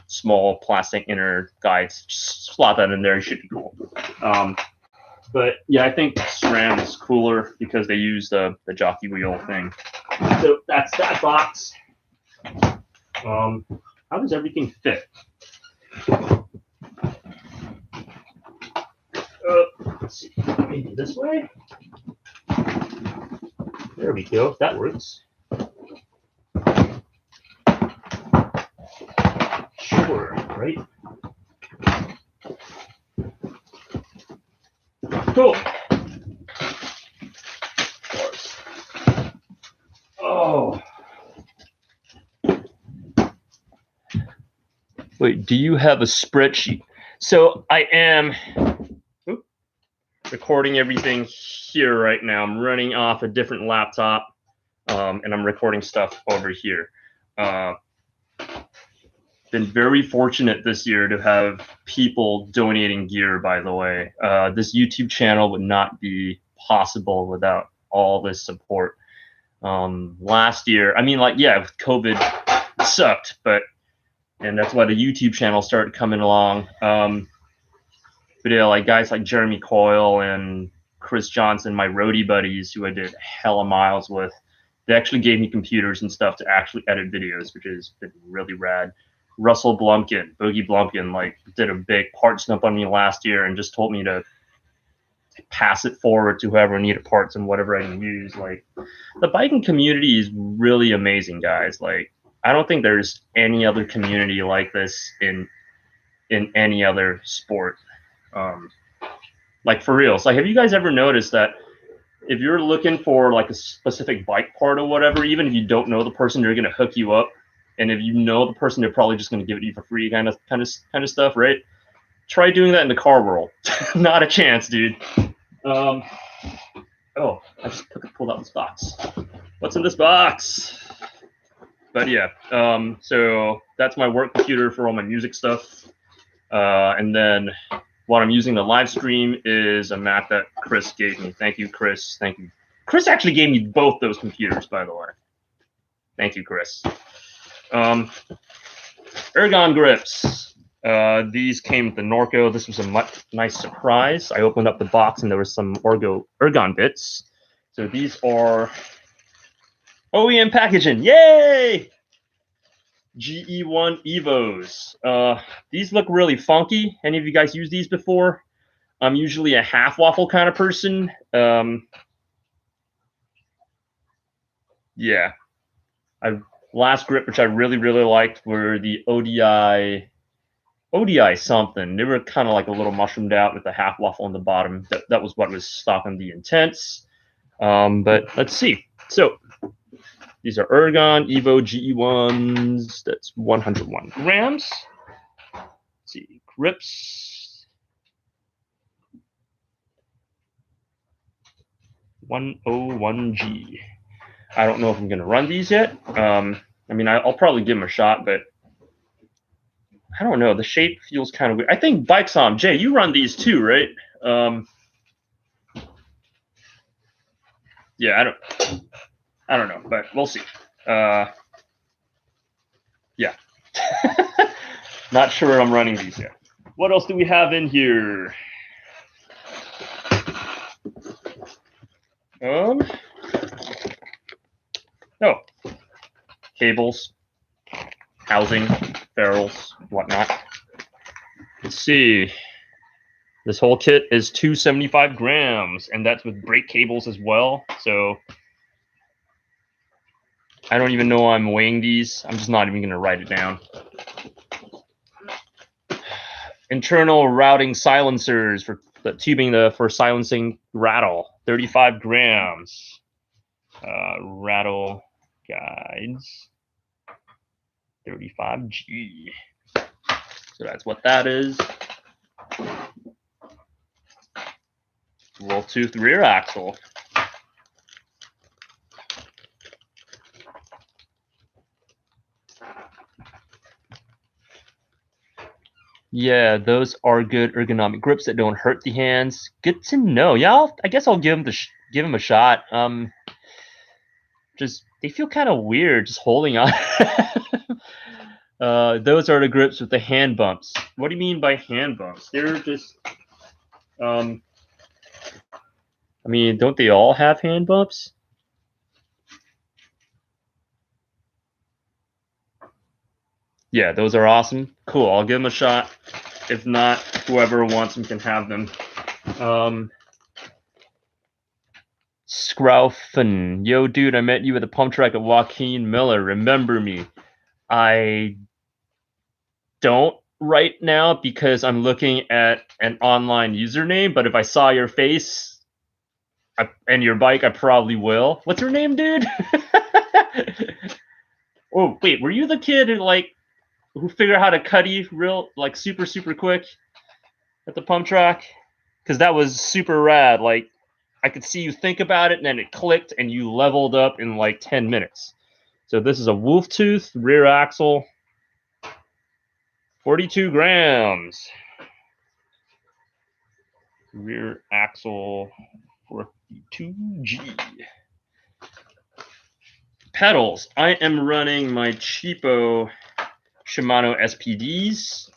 small plastic inner guides. Just slot that in there, you should be cool. But yeah, I think SRAM is cooler because they use the jockey wheel thing. So that's that box. How does everything fit? Let's see, maybe this way. There we go. That works. Sure, right? Cool. Oh. Wait, do you have a spreadsheet? So I am recording everything here right now. I'm running off a different laptop, and I'm recording stuff over here. Been very fortunate this year to have people donating gear, by the way. This YouTube channel would not be possible without all this support. Last year, I mean, like, yeah, with COVID sucked, and that's why the YouTube channel started coming along. But yeah, like guys like Jeremy Coyle and Chris Johnson, my roadie buddies who I did hella miles with, they actually gave me computers and stuff to actually edit videos, which has been really rad. Russell Blumpkin, Boogie Blumpkin, like did a big part snip on me last year and just told me to pass it forward to whoever needed parts and whatever I can use. Like, the biking community is really amazing, guys. Like, I don't think there's any other community like this in any other sport. Like, for real. So, like, have you guys ever noticed that if you're looking for like a specific bike part or whatever, even if you don't know the person, they're gonna hook you up, and if you know the person, they're probably just gonna give it to you for free, kind of stuff, right? Try doing that in the car world. Not a chance, dude. Oh, I just pulled out this box. What's in this box? But yeah, so that's my work computer for all my music stuff. And then what I'm using to live stream is a Mac that Chris gave me. Thank you, Chris. Thank you. Chris actually gave me both those computers, by the way. Thank you, Chris. Ergon grips. These came with the Norco. This was a nice surprise. I opened up the box and there was some Ergon bits. So these are OEM packaging. Yay! GE1 Evos. These look really funky. Any of you guys used these before? I'm usually a half waffle kind of person. Yeah. Last grip, which I really, really liked, were the ODI something. They were kind of like a little mushroomed out with the half waffle on the bottom. That was what was stocking the Intense. But let's see. So these are Ergon Evo GE1s. That's 101 grams. Let's see, grips. 101G. I don't know if I'm going to run these yet. I mean, I'll probably give them a shot, but I don't know. The shape feels kind of weird. I think Bikesom, Jay, you run these too, right? Yeah, I don't know, but we'll see. Yeah. Not sure I'm running these yet. What else do we have in here? Oh, cables, housing, ferrules, whatnot. Let's see. This whole kit is 275 grams, and that's with brake cables as well. So I don't even know I'm weighing these. I'm just not even going to write it down. Internal routing silencers for the tubing for silencing rattle, 35 grams. Rattle guides, 35G. So that's what that is. Roll tooth rear axle. Yeah, those are good ergonomic grips that don't hurt the hands. Good to know. Yeah, I guess I'll give them a shot. Just they feel kind of weird just holding on. Those are the grips with the hand bumps. What do you mean by hand bumps? They're just I mean, don't they all have hand bumps? Yeah, those are awesome. Cool, I'll give them a shot. If not, whoever wants them can have them. Scraufen. Yo, dude, I met you at the pump track at Joaquin Miller. Remember me? I don't right now because I'm looking at an online username, but if I saw your face and your bike, I probably will. What's her name, dude? Oh, wait, were you the kid who figured out how to cutty real super quick at the pump track? Because that was super rad. Like, I could see you think about it, and then it clicked, and you leveled up in like 10 minutes. So this is a wolf tooth rear axle, 42 grams. Rear axle 42G. Pedals. I am running my cheapo Shimano SPDs.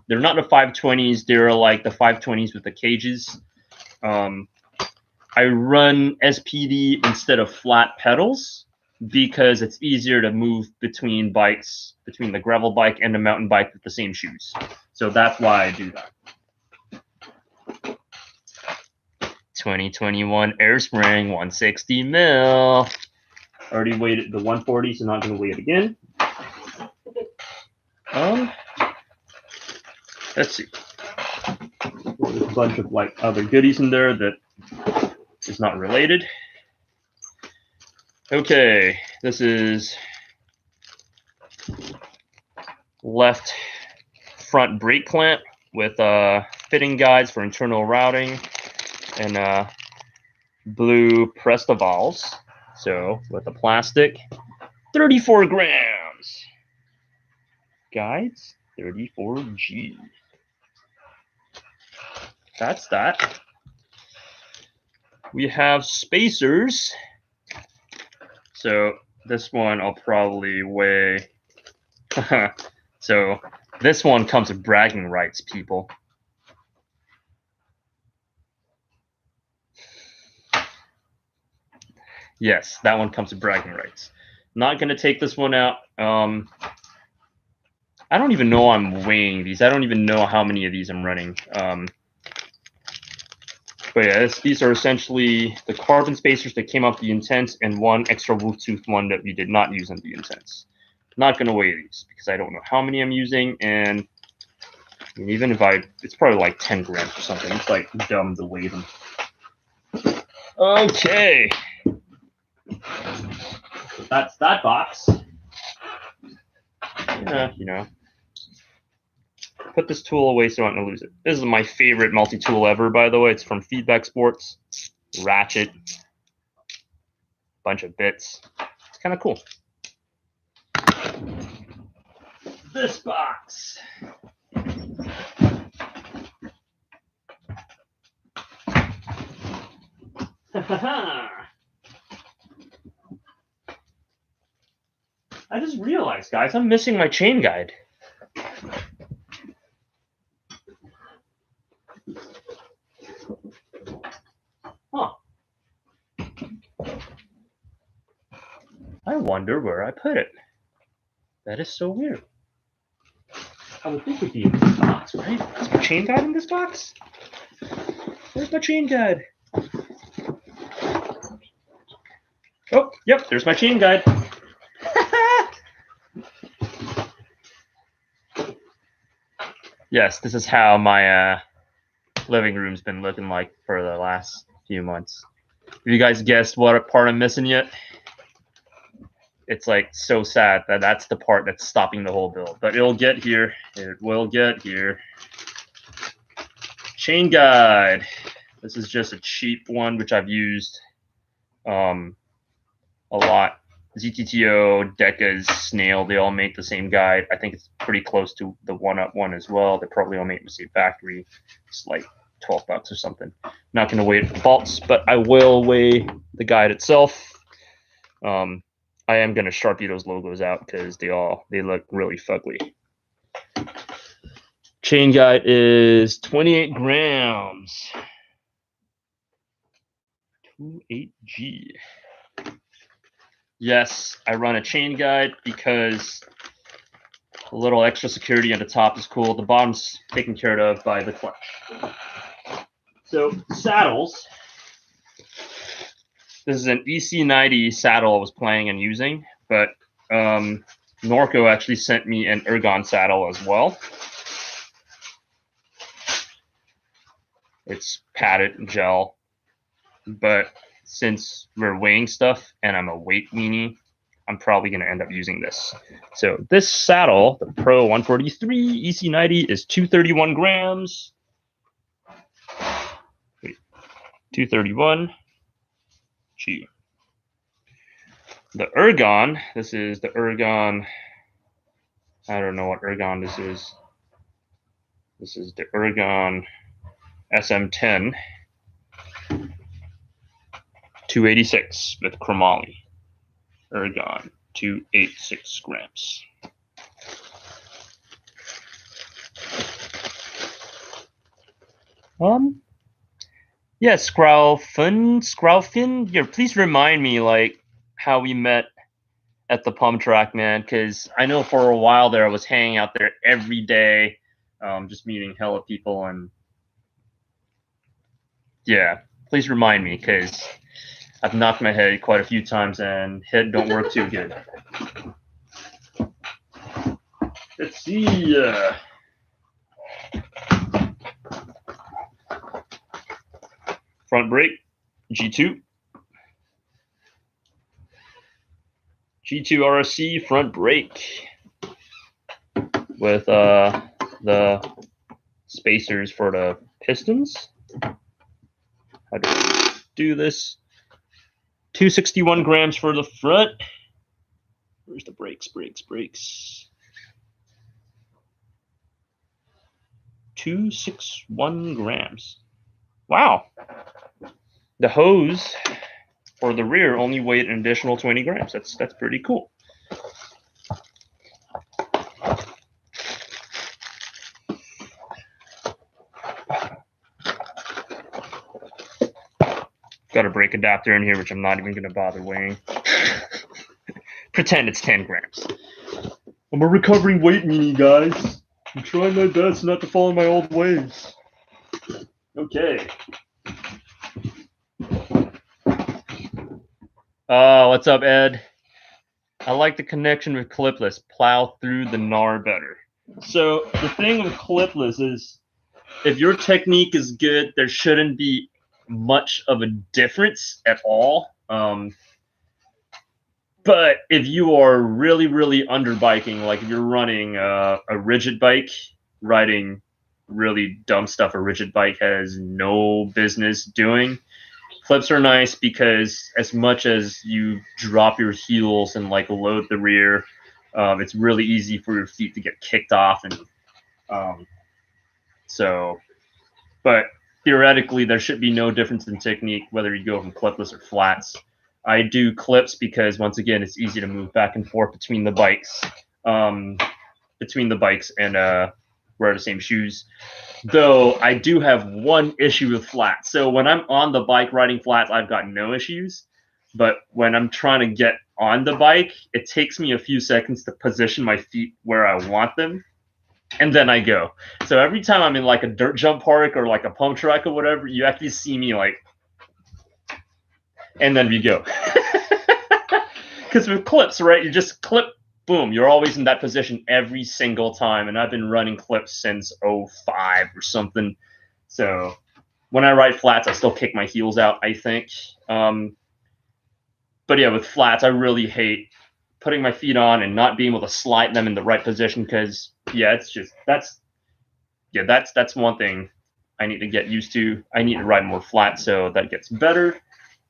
They're not the 520s. They're like the 520s with the cages. I run SPD instead of flat pedals because it's easier to move between bikes, between the gravel bike and the mountain bike with the same shoes. So that's why I do that. 2021 Airspring 160 mil. Already weighed the 140, so not going to weigh it again. Let's see. There's a bunch of like other goodies in there that is not related. Okay, this is left front brake clamp with fitting guides for internal routing and blue Presta valves. So with the plastic, 34 grams. Guides, 34G. That's that. We have spacers. So this one I'll probably weigh. So this one comes with bragging rights, people. Yes, that one comes with bragging rights. Not going to take this one out. I don't even know I'm weighing these. I don't even know how many of these I'm running. But yeah, these are essentially the carbon spacers that came off the Intense and one extra Bluetooth one that we did not use on the Intense. Not going to weigh these because I don't know how many I'm using, and even if it's probably like 10 grams or something. It's like dumb to weigh them. Okay. That's that box. Yeah, you know. Put this tool away so I don't lose it. This is my favorite multi-tool ever, by the way. It's from Feedback Sports. Ratchet. Bunch of bits. It's kind of cool. This box. I just realized, guys, I'm missing my chain guide. Huh. I wonder where I put it. That is so weird. I would think it would be in this box, right? Is my chain guide in this box? Where's my chain guide? Oh, yep, there's my chain guide. Yes, this is how my living room's been looking like for the last few months. Have you guys guessed what part I'm missing yet? It's like so sad that that's the part that's stopping the whole build. But it'll get here. It will get here. Chain guide. This is just a cheap one, which I've used a lot ZTTO, Deca's, Snail, they all make the same guide. I think it's pretty close to the one-up one as well. They probably all make the same factory. It's like $12 or something. Not going to weigh it for faults, but I will weigh the guide itself. I am going to Sharpie those logos out because they look really fugly. Chain guide is 28 grams. 28G. Yes, I run a chain guide because a little extra security on the top is cool. The bottom's taken care of by the clutch. So saddles. This is an EC90 saddle I was planning on using, but Norco actually sent me an Ergon saddle as well. It's padded gel, but since we're weighing stuff and I'm a weight weenie, I'm probably going to end up using this. So this saddle, the Pro 143 EC90, is 231 grams. Wait, 231 G. The Ergon, this is the Ergon. I don't know what Ergon this is. This is the Ergon SM10. 286 with chromoly. Ergon, 286 grams. Yeah, Scrowfin. Here, please remind me like how we met at the pump track, man. Because I know for a while there I was hanging out there every day, just meeting hella people, and yeah, please remind me because I've knocked my head quite a few times and head don't work too good. Let's see. Front brake, G2. G2 RSC front brake with the spacers for the pistons. How do I do this? 261 grams for the front. Where's the brakes? 261 grams. Wow. The hose for the rear only weighed an additional 20 grams. That's pretty cool. Got a brake adapter in here, which I'm not even going to bother weighing. Pretend it's 10 grams. I'm a recovering weight weenie, guys. I'm trying my best not to follow my old ways. Okay. What's up, Ed? I like the connection with clipless. Plow through the gnar better. So the thing with clipless is if your technique is good, there shouldn't be much of a difference at all. But if you are really, really underbiking, like if you're running a rigid bike, riding really dumb stuff a rigid bike has no business doing, clips are nice because as much as you drop your heels and like load the rear, it's really easy for your feet to get kicked off. And but theoretically, there should be no difference in technique whether you go from clipless or flats. I do clips because once again, it's easy to move back and forth between the bikes, and wear the same shoes. Though I do have one issue with flats. So when I'm on the bike riding flats, I've got no issues. But when I'm trying to get on the bike, it takes me a few seconds to position my feet where I want them. And then I go. So every time I'm in like a dirt jump park or like a pump track or whatever, you actually see me like, and then we go. Because with clips, right, you just clip, boom, you're always in that position every single time. And I've been running clips since 05 or something. So when I ride flats, I still kick my heels out, I think. But yeah, with flats, I really hate putting my feet on and not being able to slide them in the right position because that's one thing I need to get used to. I need to ride more flat so that gets better.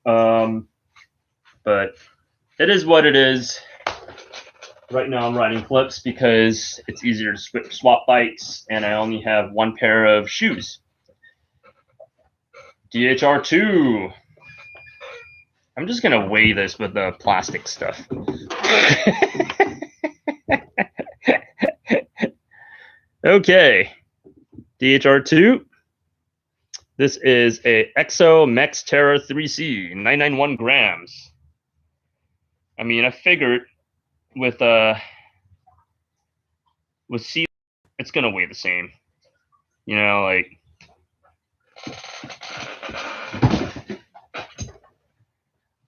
But it is what it is. Right now I'm riding flips because it's easier to swap bikes, and I only have one pair of shoes. DHR2. I'm just gonna weigh this with the plastic stuff. Okay, DHR2. This is a Exo Mex Terra 3C, 991 grams. I mean, I figured with C, it's gonna weigh the same. You know, like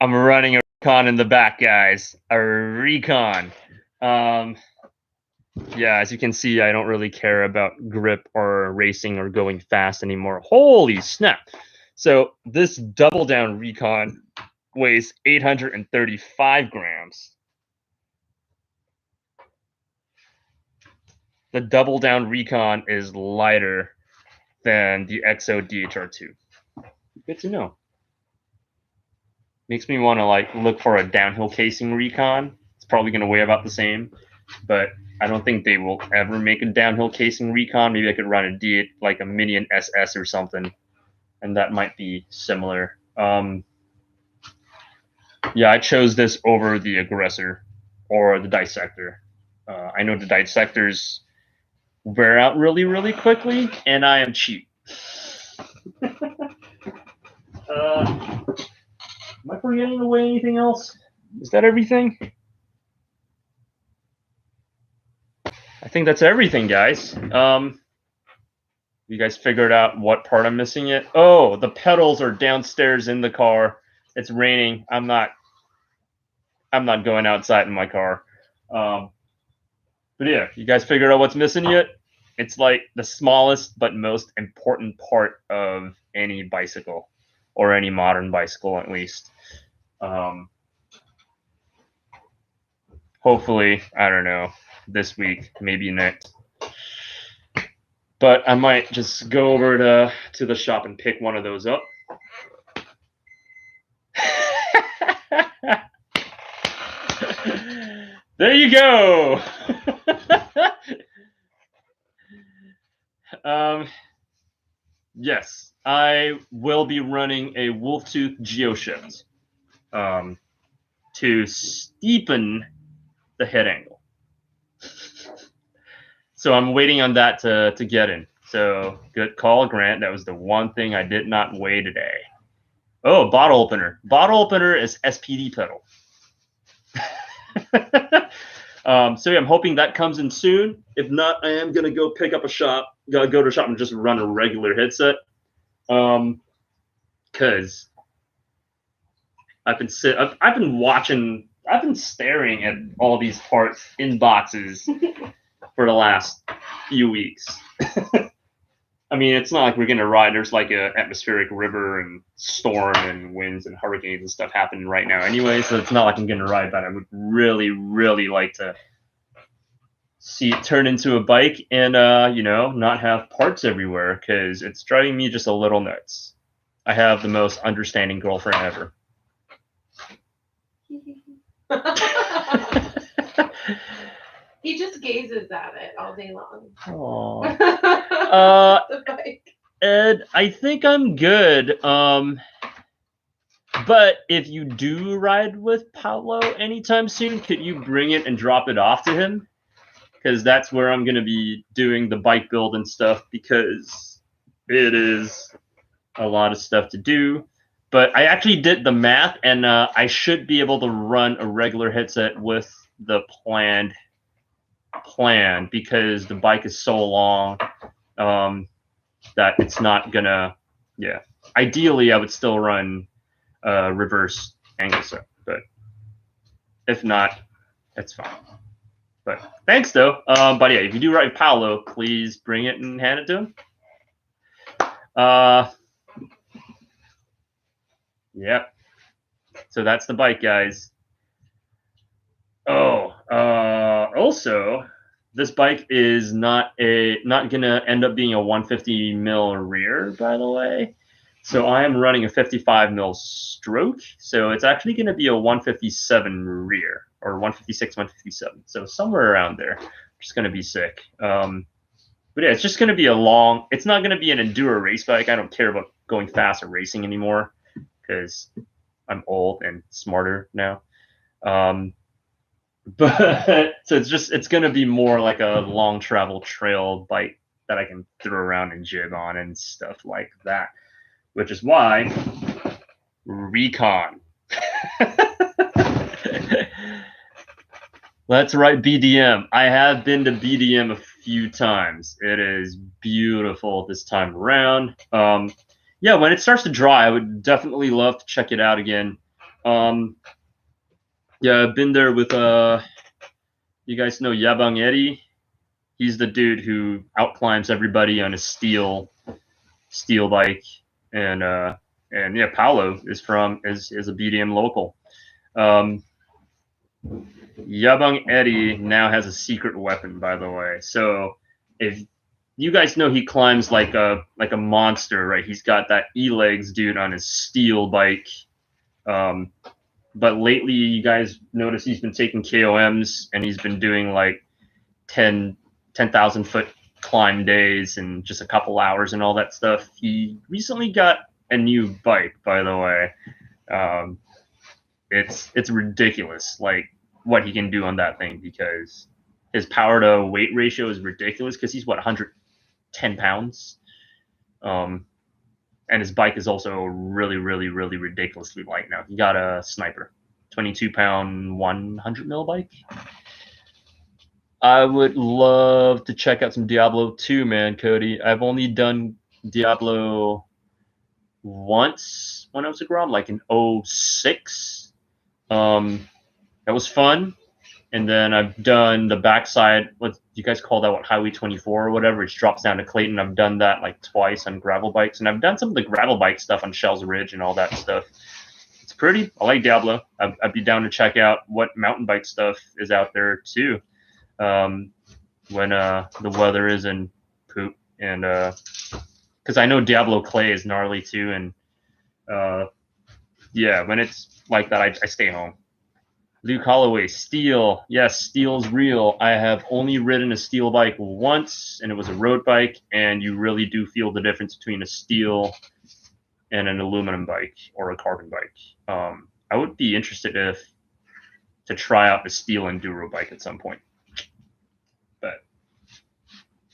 I'm running a recon in the back, guys. A recon. Yeah, as you can see, I don't really care about grip or racing or going fast anymore. Holy snap! So this double down recon weighs 835 grams. The double down recon is lighter than the Exo DHR2. Good to know. Makes me want to like look for a downhill casing recon. It's probably going to weigh about the same, but I don't think they will ever make a downhill casing recon. Maybe I could run a D, like a Minion SS or something, and that might be similar. Yeah, I chose this over the Aggressor or the Dissector. I know the Dissectors wear out really, really quickly, and I am cheap. Am I forgetting to weigh anything else? Is that everything? I think that's everything, guys. You guys figured out what part I'm missing yet? Oh, the pedals are downstairs in the car. It's raining. I'm not going outside in my car. But yeah, you guys figured out what's missing yet? It's like the smallest but most important part of any bicycle, or any modern bicycle at least. Hopefully, I don't know, this week, maybe next. But I might just go over to the shop and pick one of those up. There you go. Yes, I will be running a Wolftooth GeoShift to steepen the head angle. So I'm waiting on that to get in. So good call, Grant. That was the one thing I did not weigh today. Oh, bottle opener. Bottle opener is SPD pedal. So yeah, I'm hoping that comes in soon. If not, I am gonna go pick up a shop. Go to a shop and just run a regular headset. Because I've been staring at all these parts in boxes for the last few weeks. I mean, it's not like we're gonna ride. There's like a atmospheric river and storm and winds and hurricanes and stuff happening right now anyway, so it's not like I'm gonna ride, but I would really, really like to see it turn into a bike and not have parts everywhere, because it's driving me just a little nuts. I have the most understanding girlfriend ever. He just gazes at it all day long. Aww. Ed, I think I'm good. But if you do ride with Paolo anytime soon, could you bring it and drop it off to him? Because that's where I'm going to be doing the bike build and stuff, because it is a lot of stuff to do. But I actually did the math, and I should be able to run a regular headset with the planned plan, because the bike is so long that it's not gonna. Yeah, ideally I would still run reverse angle set, but if not, that's fine. But thanks though. But yeah, if you do ride Paolo, please bring it and hand it to him. Yep. So that's the bike, guys. Oh, also, this bike is not gonna end up being a 150 mil rear, by the way. So I am running a 55 mil stroke. So it's actually going to be a 157 rear, or 156, 157. So somewhere around there. It's going to be sick. But yeah, it's just going to be a long. It's not going to be an enduro race bike. I don't care about going fast or racing anymore because I'm old and smarter now. But so it's going to be more like a long travel trail bike that I can throw around and jig on and stuff like that. Which is why Recon. That's right, BDM. I have been to BDM a few times. It is beautiful this time around. Yeah, when it starts to dry, I would definitely love to check it out again. Yeah, I've been there with you guys know Yabang Eddie? He's the dude who outclimbs everybody on a steel bike, and yeah, Paolo is a BDM local. Yabang Eddie now has a secret weapon, by the way. So if you guys know, he climbs like a monster, right? He's got that E-legs dude on his steel bike. But lately, you guys notice he's been taking KOMs and he's been doing like 10,000 foot climb days and just a couple hours and all that stuff. He recently got a new bike, by the way. It's ridiculous, like what he can do on that thing, because his power to weight ratio is ridiculous because he's 110 pounds. And his bike is also really, really, really ridiculously light now. He got a Sniper, 22-pound, 100 mil bike. I would love to check out some Diablo 2, man, Cody. I've only done Diablo once when I was a Grom, like in 06. That was fun. And then I've done the backside, what do you guys call that, what, Highway 24 or whatever, which drops down to Clayton. I've done that like twice on gravel bikes. And I've done some of the gravel bike stuff on Shells Ridge and all that stuff. It's pretty. I like Diablo. I'd be down to check out what mountain bike stuff is out there too. When the weather isn't poop, and because I know Diablo Clay is gnarly too, and yeah, when it's like that, I stay home. Luke Holloway, steel. Yes, steel's real. I have only ridden a steel bike once, and it was a road bike, and you really do feel the difference between a steel and an aluminum bike or a carbon bike. I would be interested to try out the steel enduro bike at some point. But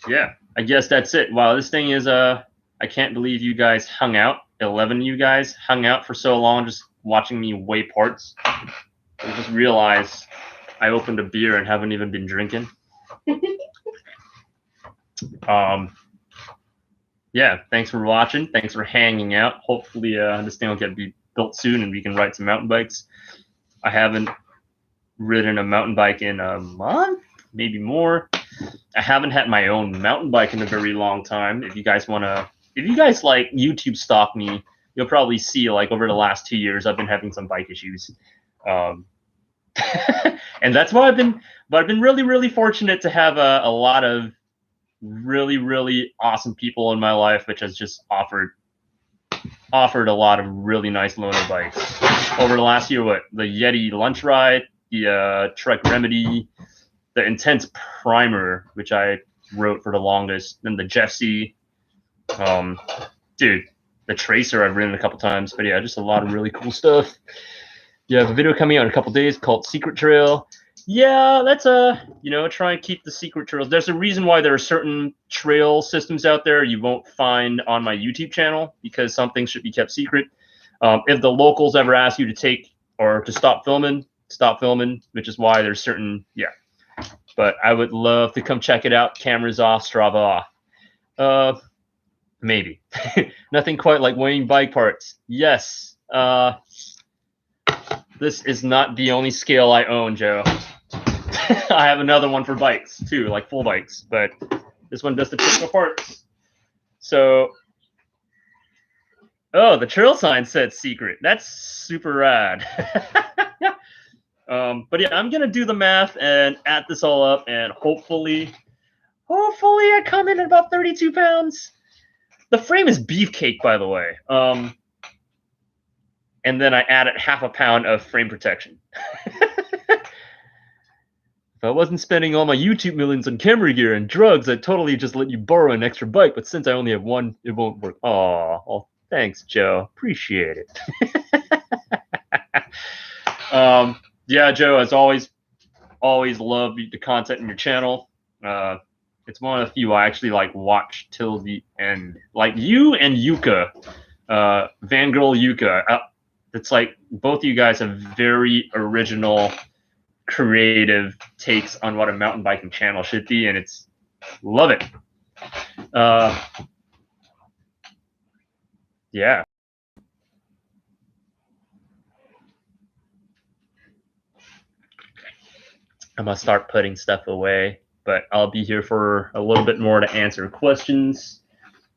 yeah, I guess that's it. Wow, this thing is I can't believe you guys hung out. 11 of you guys hung out for so long just watching me weigh parts. I just realized I opened a beer and haven't even been drinking. Yeah, thanks for watching. Thanks for hanging out. Hopefully this thing will get built soon and we can ride some mountain bikes. I haven't ridden a mountain bike in a month, maybe more. I haven't had my own mountain bike in a very long time. If you guys like YouTube stalk me, you'll probably see like over the last 2 years I've been having some bike issues. And that's why I've been really, really fortunate to have a lot of really, really awesome people in my life, which has just offered a lot of really nice loaner bikes over the last year. What, the Yeti Lunch Ride, the Trek Remedy, the Intense Primer, which I wrote for the longest, then the Jesse, dude, the Tracer I've ridden a couple times. But yeah, just a lot of really cool stuff. You have a video coming out in a couple days called Secret Trail. Yeah, that's try and keep the secret trails. There's a reason why there are certain trail systems out there you won't find on my YouTube channel, because some things should be kept secret. If the locals ever ask you to take or to stop filming, which is why there's certain, yeah. But I would love to come check it out. Cameras off, Strava off. Maybe. Nothing quite like weighing bike parts. Yes. This is not the only scale I own, Joe. I have another one for bikes too, like full bikes, but this one does the triple parts. So, oh, the trail sign said secret. That's super rad. But yeah, I'm gonna do the math and add this all up, and hopefully I come in at about 32 pounds. The frame is beefcake, by the way. And then I added half a pound of frame protection. If I wasn't spending all my YouTube millions on camera gear and drugs, I'd totally just let you borrow an extra bike. But since I only have one, it won't work. Aw, well, thanks, Joe. Appreciate it. Yeah, Joe, as always love the content in your channel. It's one of the few I actually like watch till the end. Like you and Yuka, Fangirl Yuka. It's like both of you guys have very original, creative takes on what a mountain biking channel should be, and it's love it. Yeah. I'm gonna start putting stuff away, but I'll be here for a little bit more to answer questions.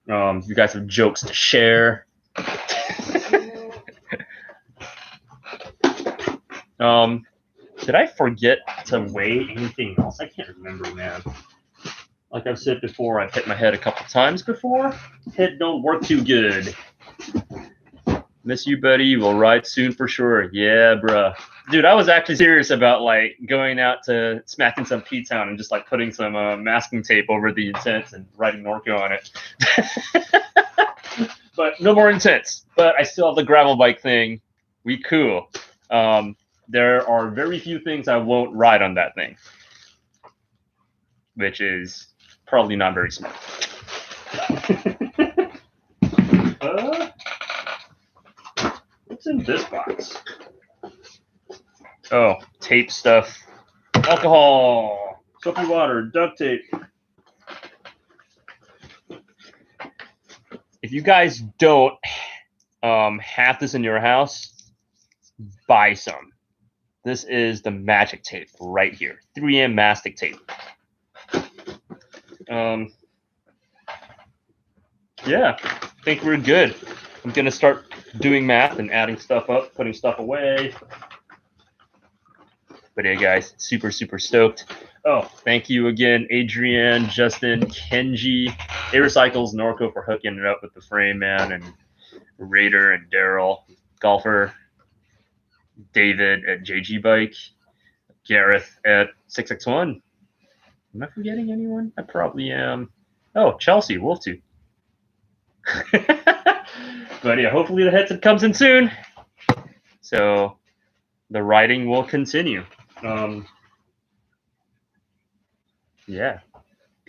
You guys have jokes to share. Did I forget to weigh anything else? I can't remember, man. Like I've said before, I've hit my head a couple times before. Head don't work too good. Miss you, buddy. We'll ride soon for sure. Yeah, bruh. Dude, I was actually serious about like going out to smacking some P-Town and just like putting some masking tape over the intents and writing Norco on it. But no more intents. But I still have the gravel bike thing. We cool. There are very few things I won't ride on that thing, which is probably not very smart. What's in this box? Oh, tape stuff. Alcohol, soapy water, duct tape. If you guys don't have this in your house, buy some. This is the magic tape right here. 3M mastic tape. Yeah, I think we're good. I'm gonna start doing math and adding stuff up, putting stuff away. But hey, guys, super stoked. Oh, thank you again, Adrienne, Justin, Kenji, A-Recycles, Norco for hooking it up with the frame, man, and Raider and Daryl, Golfer, David at JG Bike, Gareth at 6x1. Am I forgetting anyone? I probably am. Oh, Chelsea, Wolftooth. But yeah, hopefully the headset comes in soon. So the riding will continue. Yeah.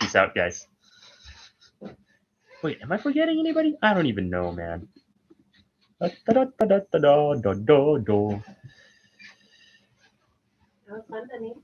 Peace out, guys. Wait, am I forgetting anybody? I don't even know, man. That was fun, honey.